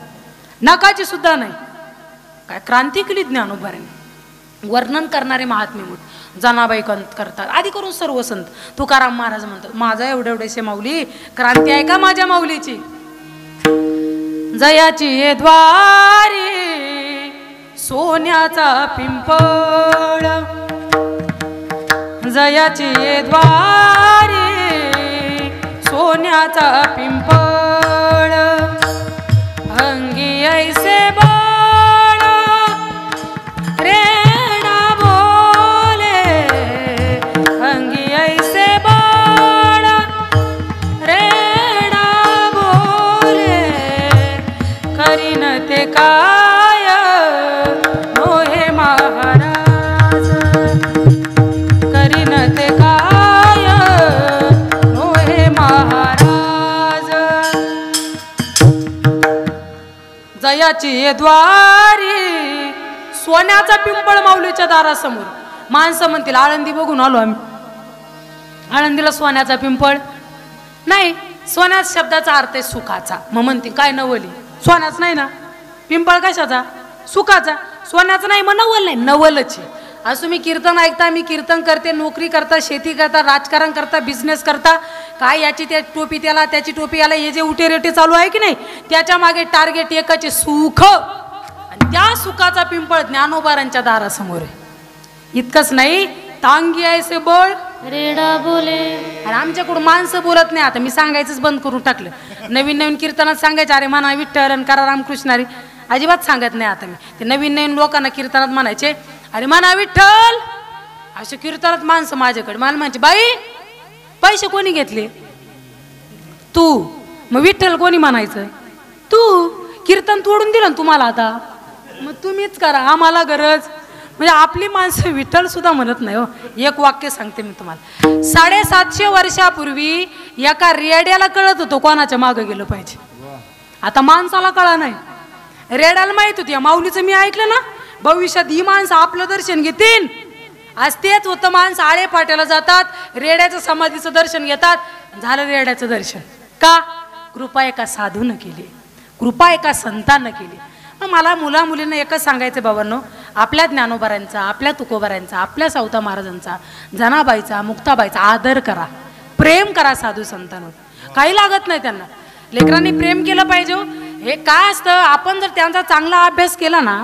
नखाची सुद्धा नाही. काय क्रांती केली ज्ञानोबारांनी. वर्णन करणारे महात्मे मोठ जनाबाई करतात, आधी करून सर्व संत. तुकाराम महाराज म्हणतात माझा एवढेसे माऊली क्रांती आहे का माझ्या माऊलीची. जयाची ये द्वारी सोन्याचा पिंपळ, जयाची ये द्वारी सोन्याचा पिंपळ, अंगी ऐसे बळ रेडा बोले, अंगी ऐसे बळ रेडा बोले, करीन ते काय नोहे महाराज, करीन ते काय नोहे महाराज. जयाची द्वारी सोन्याचा पिंपळ माऊलीच्या दारासमोर. माणसं म्हणतील आळंदी बघून आलो आम्ही. आळंदीला सोन्याचा पिंपळ नाही. सोन्याच शब्दाचा अर्थ आहे सुखाचा. मग म्हणतील काय नवली, सोन्याच नाही ना. पिंपळ कशाचा? सुखाचा. सोन्याचं नाही मग नवल नाही, नवलच आहे. असं मी कीर्तन ऐकता, मी कीर्तन करते, नोकरी करता, शेती करता, राजकारण करता, बिझनेस करता, काय याची त्या टोपी त्याला, त्याची टोपी याला, हे जे उटेरेटे चालू आहे की नाही त्याच्या मागे टार्गेट एकच आहे सुख. आणि त्या सुखाचा पिंपळ ज्ञानोबारांच्या दारासमोर आहे. इतकंच नाही, तांगी ऐसे बळ रेडा बोले. आणि आमच्याकडून माणसं बोलत नाही. आता मी सांगायचंच बंद करून टाकलं. नवीन कीर्तनात सांगायचं अरे म्हणा विठ्ठल करा रामकृष्णारी, अजिबात सांगत नाही आता मी. ते नवीन लोकांना कीर्तनात म्हणायचे अरे म्हणा विठ्ठल. असे कीर्तनात माणसं माझ्याकडे मला म्हणायचे बाई पैसे कोणी घेतले? तू. मग विठ्ठल कोणी म्हणायचं? तू. कीर्तन तोडून दिलं ना तुम्हाला आता, मग तुम्हीच करा, आम्हाला गरज. म्हणजे आपली माणसं विठ्ठल सुद्धा म्हणत नाही हो. एक वाक्य सांगते मी तुम्हाला. 750 वर्षापूर्वी एका रेड्याला कळत होतं कोणाच्या मागं गेलं पाहिजे. आता माणसाला कळा नाही. रेड्याला माहित होती माऊलीचं मी ऐकलं ना भविष्यात ही माणसं आपलं दर्शन घेतील. आज तेच होतं. माणसं आळे फाट्याला जातात, रेड्याचं समाधीचं दर्शन घेतात, झालं रेड्याचं दर्शन. का? कृपा एका साधूनं केली, कृपा एका संतानं केली. मला मुला मुलींना एकच सांगायचं बाबांनो, आपल्या ज्ञानोबारांचा, आपल्या तुकोबारांचा, आपल्या सावता महाराजांचा, जनाबाईचा, मुक्ताबाईचा आदर करा, प्रेम करा साधू संतांवर. काही लागत नाही त्यांना. लेकरांनी प्रेम केलं पाहिजे. हे काय असतं, आपण जर त्यांचा चांगला अभ्यास केला ना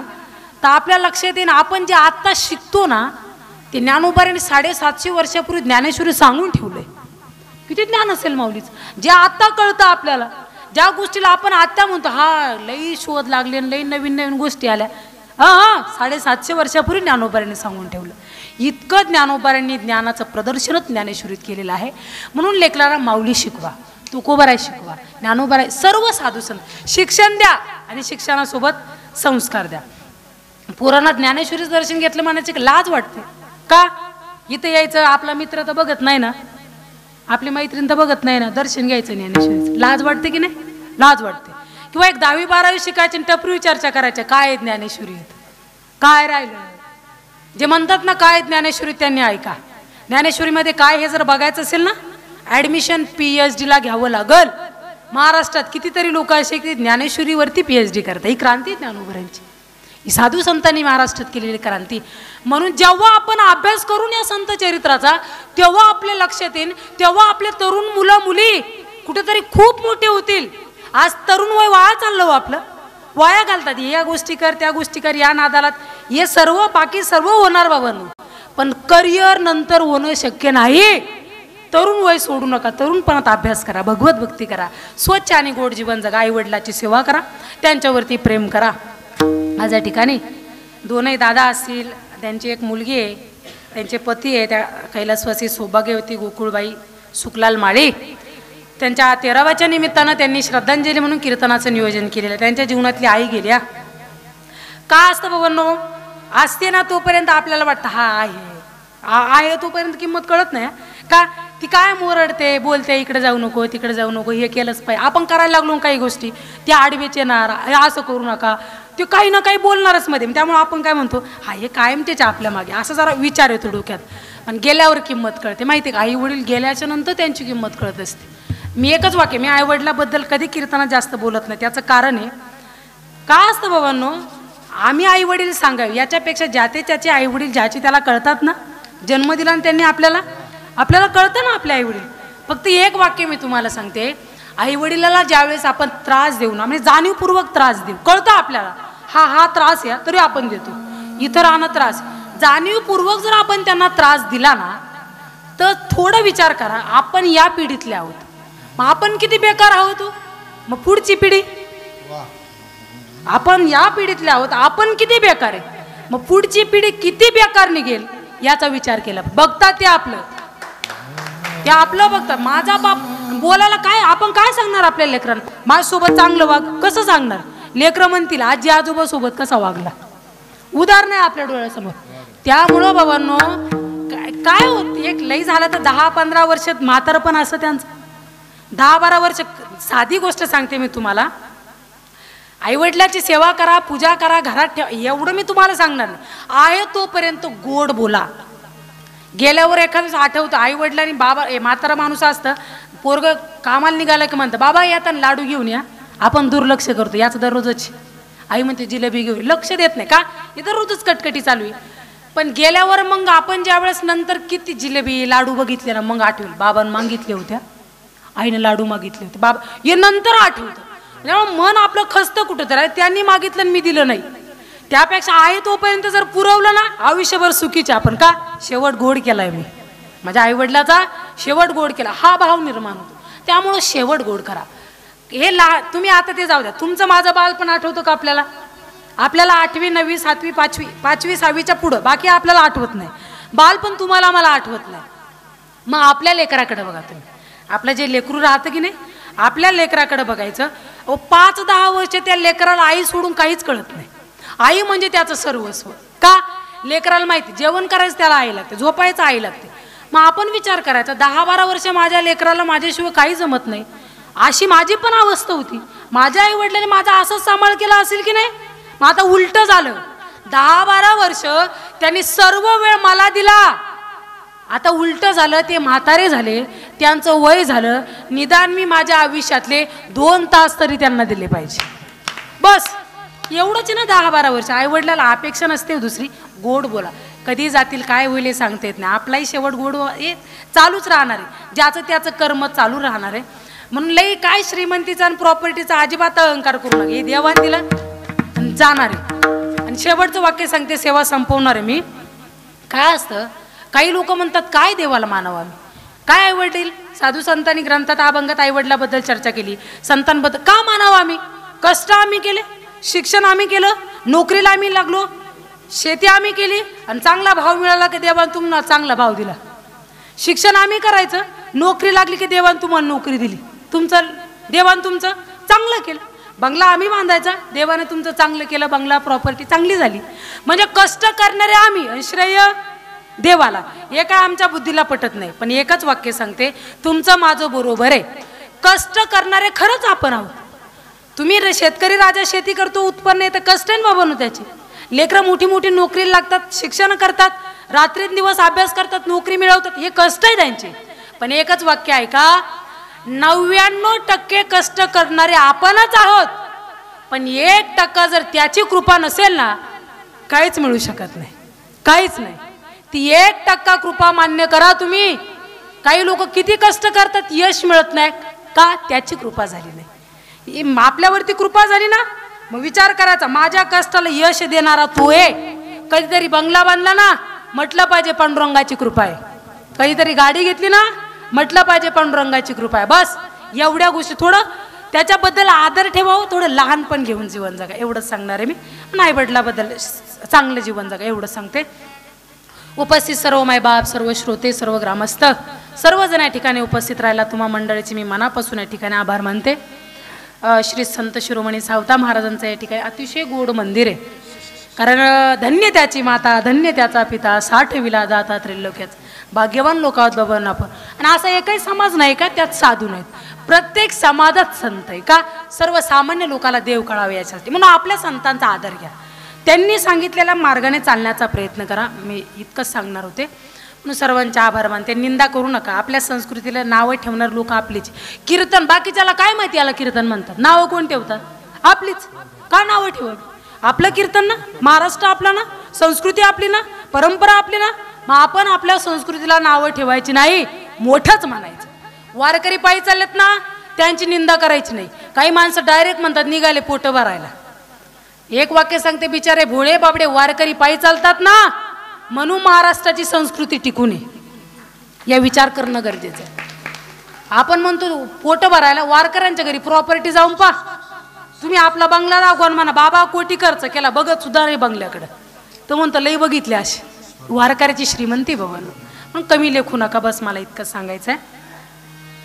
तर आपल्या लक्षात येईल आपण जे आत्ता शिकतो ना ते ज्ञानोबारांनी 750 वर्षापूर्वी ज्ञानेश्वरी सांगून ठेवलंय. किती ज्ञान असेल माऊलीचं जे आत्ता कळतं आपल्याला. ज्या गोष्टीला आपण आत्ता म्हणतो हा लई शोध लागले, लई नवीन गोष्टी आल्या, हा 750 वर्षापूर्वी ज्ञानोबारांनी सांगून ठेवलं. इतकं ज्ञानोबारांनी ज्ञानाचं प्रदर्शनच ज्ञानेश्वरीत केलेलं आहे. म्हणून लेकराला माऊली शिकवा, तुकोबाराय शिकवा, ज्ञानोबाराय, सर्व साधू संत शिक्षण द्या आणि शिक्षणासोबत संस्कार द्या. पुराणात ज्ञानेश्वरीचं दर्शन घेतलं म्हणायची लाज वाटते. का? इथं यायचं, आपला मित्र तर बघत नाही ना, आपली मैत्रीण तर बघत नाही ना, दर्शन घ्यायचं ज्ञानेश्वरीचं लाज वाटते की नाही? लाज वाटते. किंवा एक 10वी 12वी शिकायची टपरी चर्चा करायच्या काय ज्ञानेश्वरी काय राहिलं. जे म्हणतात ना काय ज्ञानेश्वरी त्यांनी ऐका. ज्ञानेश्वरीमध्ये काय हे जर बघायचं असेल ना ॲडमिशन PhD ला घ्यावं लागल. महाराष्ट्रात कितीतरी लोक असे की ज्ञानेश्वरीवरती PhD करतात. ही क्रांती ज्ञानोबारांची. ही साधू संतांनी महाराष्ट्रात केलेली क्रांती. म्हणून जेव्हा आपण अभ्यास करून या संत चरित्राचा, तेव्हा आपल्या लक्षात येईल, तेव्हा आपले तरुण मुलं मुली कुठेतरी खूप मोठे होतील. आज तरुण वय वाया चाललं आपलं, वाया घालतात. या गोष्टी कर, त्या गोष्टी कर, या नादालात, हे सर्व बाकी सर्व होणार बाबांनो, पण करिअर नंतर होणं शक्य नाही. तरुण वय सोडू नका, तरुणपणात अभ्यास करा, भगवत भक्ती करा, स्वच्छ आणि गोड जीवन जगा, आई वडिलाची सेवा करा, त्यांच्यावरती प्रेम करा. आज या ठिकाणी दोनही दादा असतील, त्यांची एक मुलगी आहे, त्यांचे पती आहे, त्या कैलासवासी सौभाग्यवती गोकुळबाई सुखलाल माळी. त्यांच्या 13व्याच्या निमित्तानं त्यांनी श्रद्धांजली म्हणून कीर्तनाचं नियोजन केलेलं आहे. त्यांच्या जीवनातली आई गेल्या. का असतं बाबांनो, असते ना तोपर्यंत आपल्याला वाटतं हा आहे तोपर्यंत किंमत कळत नाही. का ती काय मोरडते, बोलते, इकडे जाऊ नको, तिकडे जाऊ नको, हे केलंच पाहिजे. आपण करायला लागलो काही गोष्टी, त्या आडवेच येणार, असं करू नका, ते काही ना काही बोलणारच मध्ये. त्यामुळे आपण काय म्हणतो, हा हे कायम त्याच्या आपल्या मागे, असं जरा विचार येतो डोक्यात. पण गेल्यावर किंमत कळते. माहिती आहे का, आई वडील गेल्याच्या नंतर त्यांची किंमत कळत असते. मी एकच वाक्य, मी आईवडिलाबद्दल कधी कीर्तनात जास्त बोलत नाही. त्याचं कारण आहे, का असतं बाबांनो, आम्ही आईवडील सांगावे याच्यापेक्षा ज्याचे त्याचे आईवडील ज्याचे त्याला कळतात ना, जन्म दिला आणि त्यांनी आपल्याला कळतं ना आपले आईवडील. फक्त एक वाक्य मी तुम्हाला सांगते, आईवडिलाला ज्यावेळेस आपण त्रास देऊ ना, म्हणजे जाणीवपूर्वक त्रास देऊ, कळतं आपल्याला हा त्रास आहे तरी आपण देतो, इतरांना त्रास, जाणीवपूर्वक जर आपण त्यांना त्रास दिला ना, तर थोडं विचार करा, आपण या पिढीतले आहोत, मग आपण किती बेकार आहोत. मग पुढची पिढी, आपण या पिढीतले आहोत, आपण किती बेकार आहे, मग पुढची पिढी किती बेकार निघेल याचा विचार केला. बघतात ते आपलं बघतात. माझा बाप बोलायला काय, आपण काय सांगणार आपल्या लेकरांना, माझ्यासोबत चांगलं वाग, कसं सांगणार. लेकरं म्हणतील आजी आजोबा सोबत कसा वागला, उदाहरण आहे आपल्या डोळ्यासमोर. त्यामुळं बाबांनो काय होत, एक लई झालं तर 10-15 वर्षात म्हातारपण असं त्यांचं, 10-12 वर्ष. साधी गोष्ट सांगते मी तुम्हाला, आईवडिलाची सेवा करा, पूजा करा, घरात ठेवा, एवढं मी तुम्हाला सांगणार नाही. आहे तोपर्यंत गोड बोला. गेल्यावर एखादं आठवतं, आईवडिलांनी बाबा, म्हातारा माणूस असतं, पोरग कामाला निघालं की म्हणतं बाबा येतात लाडू घेऊन या, आपण दुर्लक्ष करतो, याचं दररोजच. आई म्हणते जिलेबी घेऊन, लक्ष देत नाही का, हे दररोजच कटकटी चालू आहे. पण गेल्यावर मग आपण ज्यावेळेस नंतर किती जिलेबी लाडू बघितले ना, मग आठवेल बाबांनी मागितले होत्या, आईने लाडू मागितले होते, बाबा हे नंतर आठवतं. मन आपलं खसतं कुठं तर, त्यांनी मागितलं आणि मी दिलं नाही. त्यापेक्षा आहे तोपर्यंत जर पुरवलं ना, आयुष्यभर सुखीचे आपण. का शेवट गोड केलाय मी, माझ्या आईवडिलाचा शेवट गोड केला, हा भाव निर्माण होतो. त्यामुळं शेवट गोड करा. हे तुम्ही आता ते जाऊ द्या, तुमचं माझं बालपण आठवतं का आपल्याला? आपल्याला 8वी 9वी 7वी 5वी 6वीच्या पुढं, बाकी आपल्याला आठवत नाही. बालपण तुम्हाला मला आठवत नाही. मग आपल्या लेकराकडे बघा तुम्ही, आपलं जे लेकरू राहतं की नाही, आपल्या लेकराकडे बघायचं. 5-10 वर्ष त्या लेकराला आई सोडून काहीच कळत नाही. आई म्हणजे त्याचं सर्वस्व. का, लेकराला माहिती जेवण करायचं त्याला आई लागते, झोपायचं आई लागते. मग आपण विचार करायचा, 10-12 वर्ष माझ्या लेकराला माझ्याशिवाय काही जमत नाही, अशी माझी पण अवस्था होती. माझ्या आई वडिलांनी माझा असंच सांभाळ केला असेल की नाही. मग आता उलट झालं, 10-12 वर्ष त्यांनी सर्व वेळ मला दिला, आता उलट झालं, ते म्हातारे झाले, त्यांचं वय झालं, निदान मी माझ्या आयुष्यातले 2 तास तरी त्यांना दिले पाहिजे. बस एवढंच ना. 10-12 वर्ष आईवडिलाला अपेक्षा नसते दुसरी. गोड बोला, कधी जातील काय होईल हे सांगता येत नाही. आपलाही शेवट गोड हे चालूच राहणार आहे, ज्याचं त्याचं कर्म चालू राहणार आहे. म्हणून लई काय श्रीमंतीचा आणि प्रॉपर्टीचा अजिबात अहंकार करू नका, हे देवान दिलं जाणार आहे. आणि शेवटचं वाक्य सांगते, सेवा संपवणार आहे मी. काय असतं, काही लोक म्हणतात काय देवाला मानावं आम्ही, काय आईवडील, साधू संतांनी ग्रंथात अभंगात आईवडिलाबद्दल चर्चा केली, संतांबद्दल का मानावं आम्ही, कष्ट आम्ही केले, शिक्षण आम्ही केलं, नोकरीला आम्ही लागलो, शेती आम्ही केली आणि चांगला भाव मिळाला की देवान तुम्हाला चांगला भाव दिला. शिक्षण आम्ही करायचं, नोकरी लागली की देवान तुम्हाला नोकरी दिली, देवान तुमचं चांगलं केलं. बंगला आम्ही बांधायचा, देवाने तुमचं चांगलं केलं, बंगला प्रॉपर्टी चांगली झाली. म्हणजे कष्ट करणारे आम्ही आणि श्रेय देवाला. हे काय आमच्या बुद्धीला पटत नाही. पण एकच वाक्य सांगते, तुमचं माझं बरोबर आहे, कष्ट करणारे खरंच आपण आहोत. तुम्ही शेतकरी राजा शेती करतो, उत्पन्न येतं, कष्ट आहे बाबा त्याचे. लेकरं मोठी मोठी नोकरीला लागतात, शिक्षण करतात, रात्रीदिवस अभ्यास करतात, नोकरी मिळवतात, हे कष्ट आहे त्यांचे. पण एकच वाक्य आहे का, 99% कष्ट करणारे आपणच आहोत. पण 1% जर त्याची कृपा नसेल ना, काहीच मिळू शकत नाही, काहीच नाही. ती 1% कृपा मान्य करा तुम्ही. काही लोक किती कष्ट करतात, यश मिळत नाही का? त्याची कृपा झाली नाही. आपल्यावरती कृपा झाली ना, मग विचार करायचा, माझ्या कष्टाला यश देणारा तू आहे. कधीतरी बंगला बांधला ना, म्हटलं पाहिजे पांडुरंगाची कृपा आहे. कधीतरी गाडी घेतली ना, म्हटलं पाहिजे पांडुरंगाची कृपा आहे. बस एवढ्या गोष्टी, थोडं त्याच्याबद्दल आदर ठेवावं, थोडं लहानपण घेऊन जीवन जगा, एवढंच सांगणार आहे मी. आई वडिलाबद्दल चांगलं जीवन जगा एवढं सांगते. उपस्थित सर्व मायबाप, सर्व श्रोते, सर्व ग्रामस्थ, सर्वजण या ठिकाणी उपस्थित राहिला, तुम्हा मंडळीचे मी मनापासून या ठिकाणी आभार मानते. श्री संत शिरोमणी सावता महाराजांचं या ठिकाणी अतिशय गोड मंदिर आहे. कारण धन्य त्याची माता, धन्य त्याचा पिता, साठविला दाता त्रिलोक्यात. भाग्यवान लोक आहोत बाबा आपण. आणि असा एकही समाज नाही का त्यात साधू नाहीत. प्रत्येक समाजात संत आहे का? सर्वसामान्य लोकाला देव कळावे यासाठी. म्हणून आपल्या संतांचा आदर घ्या, त्यांनी सांगितलेल्या मार्गाने चालण्याचा प्रयत्न करा. मी इतकंच सांगणार होते. म्हणून सर्वांचे आभार मानते. निंदा करू नका. आपल्या संस्कृतीला नावं ठेवणार लोक आपलीच. कीर्तन बाकीच्याला काय माहिती, याला कीर्तन म्हणतात. नावं कोण ठेवतात? आपलीच. का नावं ठेवत? आपलं कीर्तन ना, महाराष्ट्र आपला ना, संस्कृती आपली ना, परंपरा आपली ना. मग आपण आपल्या संस्कृतीला नावं ठेवायची नाही, मोठंच म्हणायचं. वारकरी पायी चाललेत ना, त्यांची निंदा करायची नाही. काही माणसं डायरेक्ट म्हणतात निघाले पोट भरायला. एक वाक्य सांगते, बिचारे भोळे बाबडे वारकरी पायी चालतात ना, म्हणून महाराष्ट्राची संस्कृती टिकून आहे. या विचार करणं गरजेचं आहे. आपण म्हणतो पोट भरायला, वारकऱ्यांच्या घरी प्रॉपर्टी जाऊन पा तुम्ही. आपला बंगला दाखवा म्हणा, बाबा कोटी खर्च केला, बघत सुद्धा नाही बंगल्याकडं. तर म्हणतो लई बघितले असे. वारकऱ्याची श्रीमंती बाबांनो. पण कमी लेखू नका, बस मला इतकं सांगायचं आहे.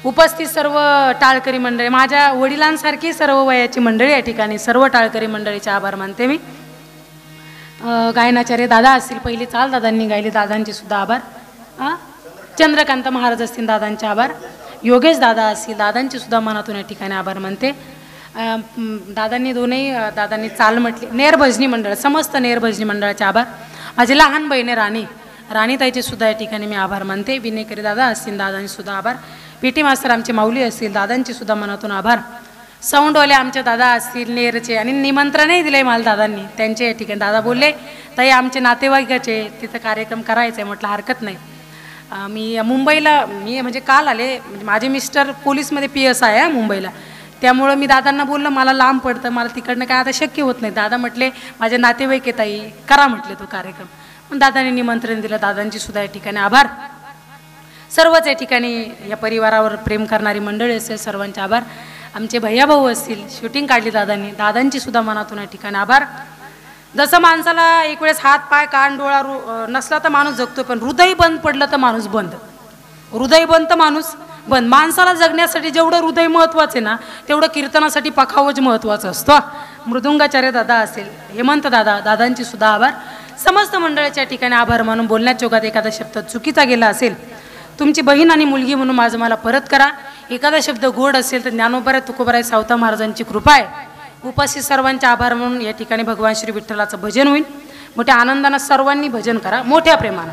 उपस्थित सर्व टाळकरी मंडळी, माझ्या वडिलांसारखी सर्व वयाची मंडळी या ठिकाणी, सर्व टाळकरी मंडळीचे आभार मानते मी. गायनाचार्य दादा असतील, पहिली चाल दादांनी गायली, दादांचे सुद्धा आभार. चंद्रकांत महाराज असतील, दादांचे आभार. योगेश दादा असतील, दादांचे सुद्धा मनातून या ठिकाणी आभार मानते. दादांनी दादांनी चाल म्हटली. नेरभजनी मंडळ, समस्त नेरभजनी मंडळाचे आभार. माझी लहान बहिणी राणीताईचे सुद्धा या ठिकाणी मी आभार मानते. विनेकरी दादा असतील, दादांचे सुद्धा आभार. पीटी मास्तर आमचे माऊली असतील, दादांचे सुद्धा मनातून आभार. साऊंडवाले आमचे दादा असतील नेरचे, आणि निमंत्रणही दिले मला दादांनी, त्यांचे या ठिकाणी. दादा बोलले ताई आमचे नातेवाईकाचे तिथं कार्यक्रम करायचा आहे. म्हटलं हरकत नाही. मी मुंबईला म्हणजे काल आले. माझे मिस्टर पोलीसमध्ये PS आहे मुंबईला, त्यामुळं मी दादांना बोललं मला लांब पडतं, मला तिकडनं काय आता शक्य होत नाही. दादा म्हटले माझे नातेवाईक आहे ताई, करा म्हटले तो कार्यक्रम. पण दादांनी निमंत्रण दिलं, दादांची सुद्धा या ठिकाणी आभार. सर्वच या ठिकाणी या परिवारावर प्रेम करणारी मंडळी असेल, सर्वांचे आभार. आमचे भैया भाऊ असतील, शूटिंग काढली दादांनी, दादांची सुद्धा मनातून या ठिकाणी आभार. जसं माणसाला एक वेळेस हात पाय कान डोळा नसला तर माणूस जगतो, पण हृदय बंद पडलं तर माणूस बंद. हृदय बंद तर माणूस बंद. माणसाला जगण्यासाठी जेवढं हृदय महत्त्वाचं आहे ना, तेवढं कीर्तनासाठी पखावज महत्त्वाचं असतं. मृदुंगाचार्य दादा असेल, हेमंत दादा, दादांची सुद्धा आभार. समस्त मंडळाच्या ठिकाणी आभार मानून. बोलण्याच्या चोगात एखादा शब्द चुकीचा गेला असेल, तुमची बहीण आणि मुलगी म्हणून माझं मला परत करा. एखादा शब्द गोड असेल तर ज्ञानोबराय तुकोबराय सावता महाराजांची कृपा आहे. उपस्थित सर्वांचे आभार म्हणून या ठिकाणी भगवान श्री विठ्ठलाचं भजन होईल. मोठ्या आनंदानं सर्वांनी भजन करा, मोठ्या प्रेमानं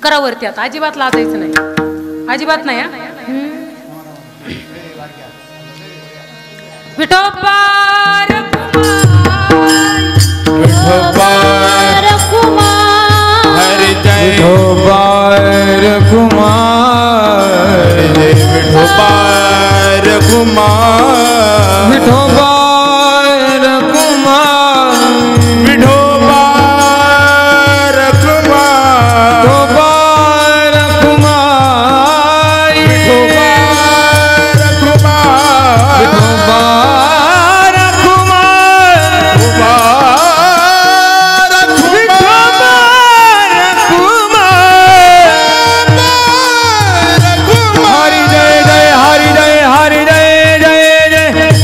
करा. वरती आता अजिबात लाजायचं नाही, अजिबात नाही. विठोबा हरि जय विठोबार कुमार, विठोबार कुमार, विठोबार कुमार, विठोबार कुमार, विठोबार कुमार, विठोबार कुमार,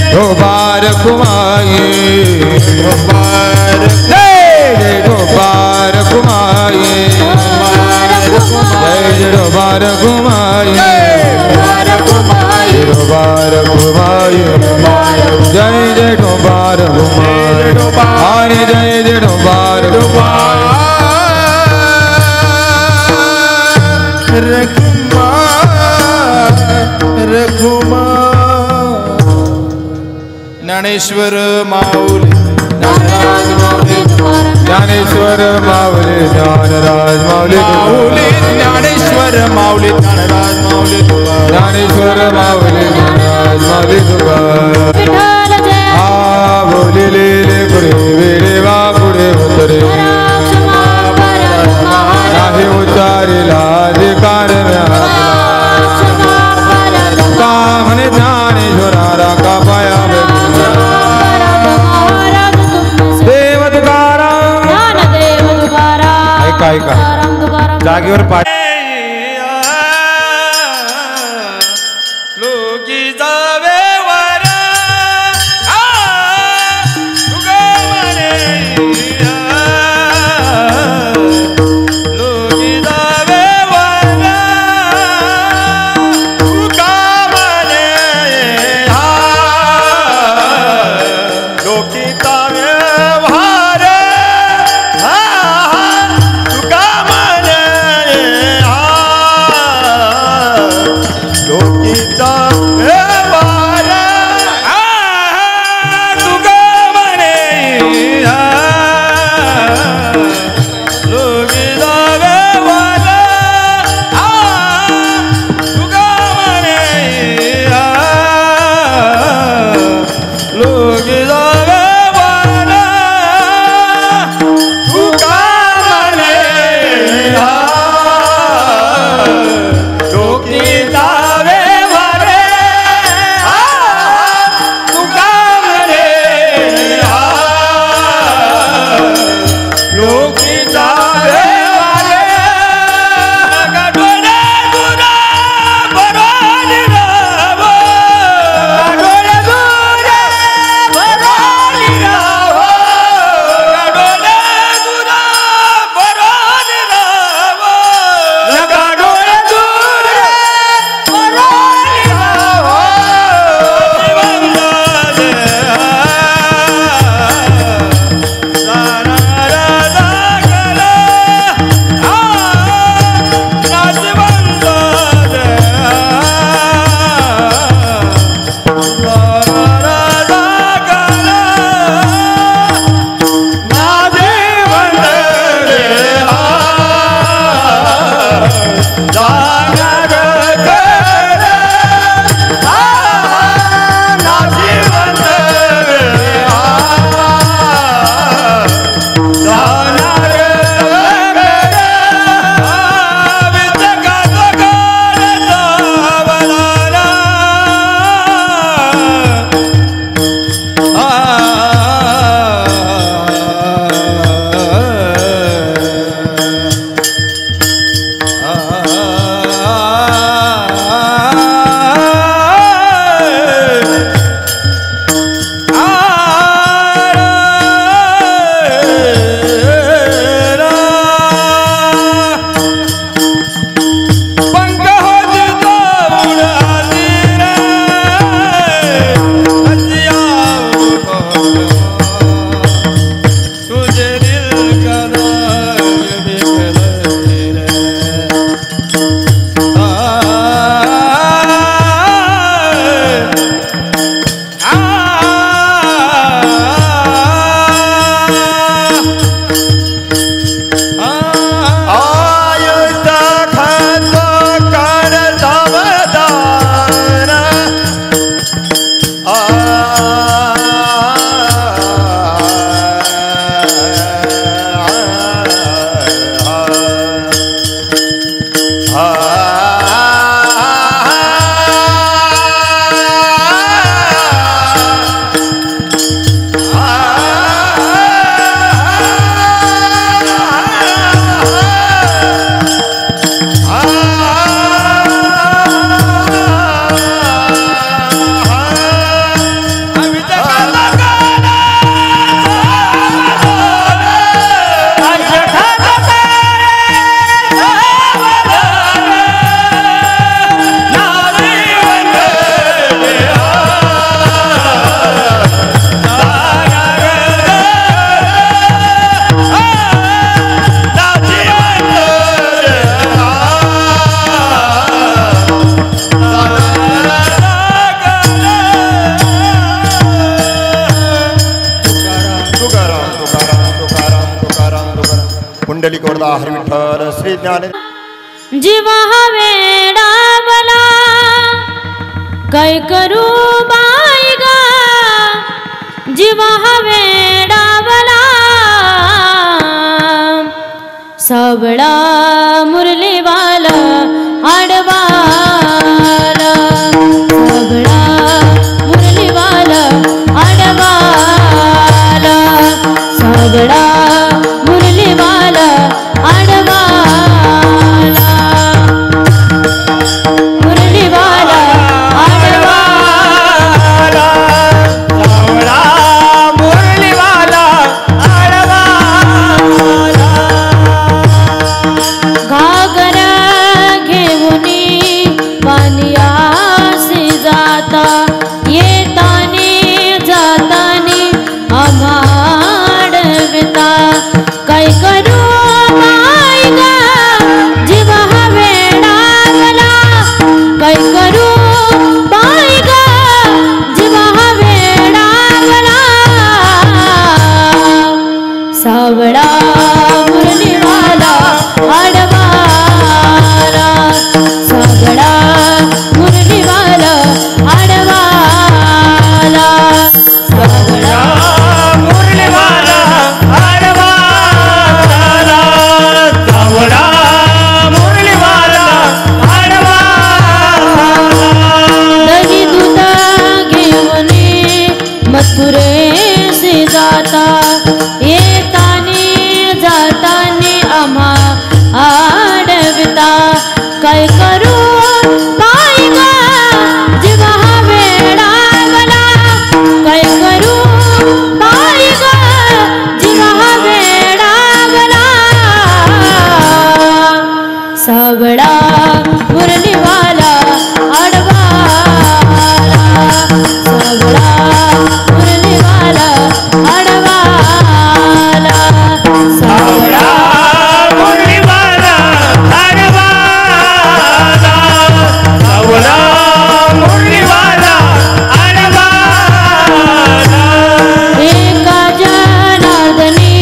विठोबार कुमार, कुमारी जय गोपार कुमारी, जय गोपार कुमारी, गोपार कुमारी, जय जय गोपार कुमारी, हरि जय जय गोपार कुमार. ज्ञानेश्वर माऊली ज्ञानराज माऊली तुकाराम ज्ञानेश्वर माऊली ज्ञानराज माऊली माऊली ज्ञानेश्वर माऊली ज्ञानराज माऊली तुकाराम ज्ञानेश्वर माऊली ज्ञानराज माऊली तुकाराम विठ्ठल जय आ बोलिले पुढे वेडे वा पुढे उतरे क्षमा परम महाराज नाही उच्चारिला अधिकार क्षमा परम का म्हणे ज्ञानेश्वरा का पाया महाराज तुमसे देव तुकाराम ज्ञानदेव तुकाराम ऐका ऐका तुकाराम तुकाराम जागेवर पाय लोकी जावे वर तुगा म्हणे लोकी जावे वर तुगा म्हणे लोकी जावे भार तुगा म्हणे लोकीचा व्यवहार तुगा म्हणे लोकीचा व्यवहार तुगा म्हणे लोकीचा व्यवहार तुगा म्हणे लोकीचा व्यवहार तुगा म्हणे लोकीचा व्यवहार गाडोळे दुरा भरून राव गाडोळे दुरा भरून राव गाडोळे दुरा भरून राव गाडोळे दुरा पुंडलिक वरदा हरी विठ्ठल श्री ज्ञान जीवा वेडावला काय करू बाई गा जीवा वेडावला सावळा मुरलीवाला आडवाला सावळा मुरलीवाला आडवाला सावळा मुरलीवाला आडवाला मुरलीवाला आडवाला सावळा मुरलीवाला आडवाला घागरा घेऊनी पानियासी जाता येतानी जातानी आम्हाडविता काय करू बाई गा जीवा वेडावला काय करू बाई गा जीवा वेडावला सावळा मुरलीवाला आडवाला सावळा मुरलीवाला आडवाला सावळा मुरलीवाला आडवाला सावळा मुरलीवाला आडवाला दही दूध घेऊन मथुरेसी जाता येतानी जातानी आम्हा आडविता काय करू बाई गा जीवा वेडावला काय करू बाई गा जीवा वेडावला सावळा मुरलीवाला आडवाला सावळा मुरलीवाला आडवाला सावळा मुरलीवाला आडवाला सावळा मुरलीवाला आडवाला एका जनार्दनी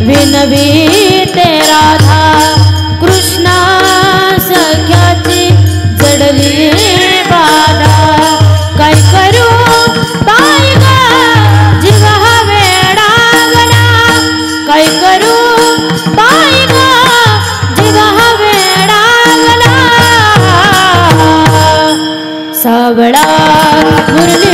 विनवी ते राधा कृष्णा सख्याची जडली बाधा काय करू बाई गा जीवा वेडावला काय करू बाई गा जीवा वेडावला सावळा मुरली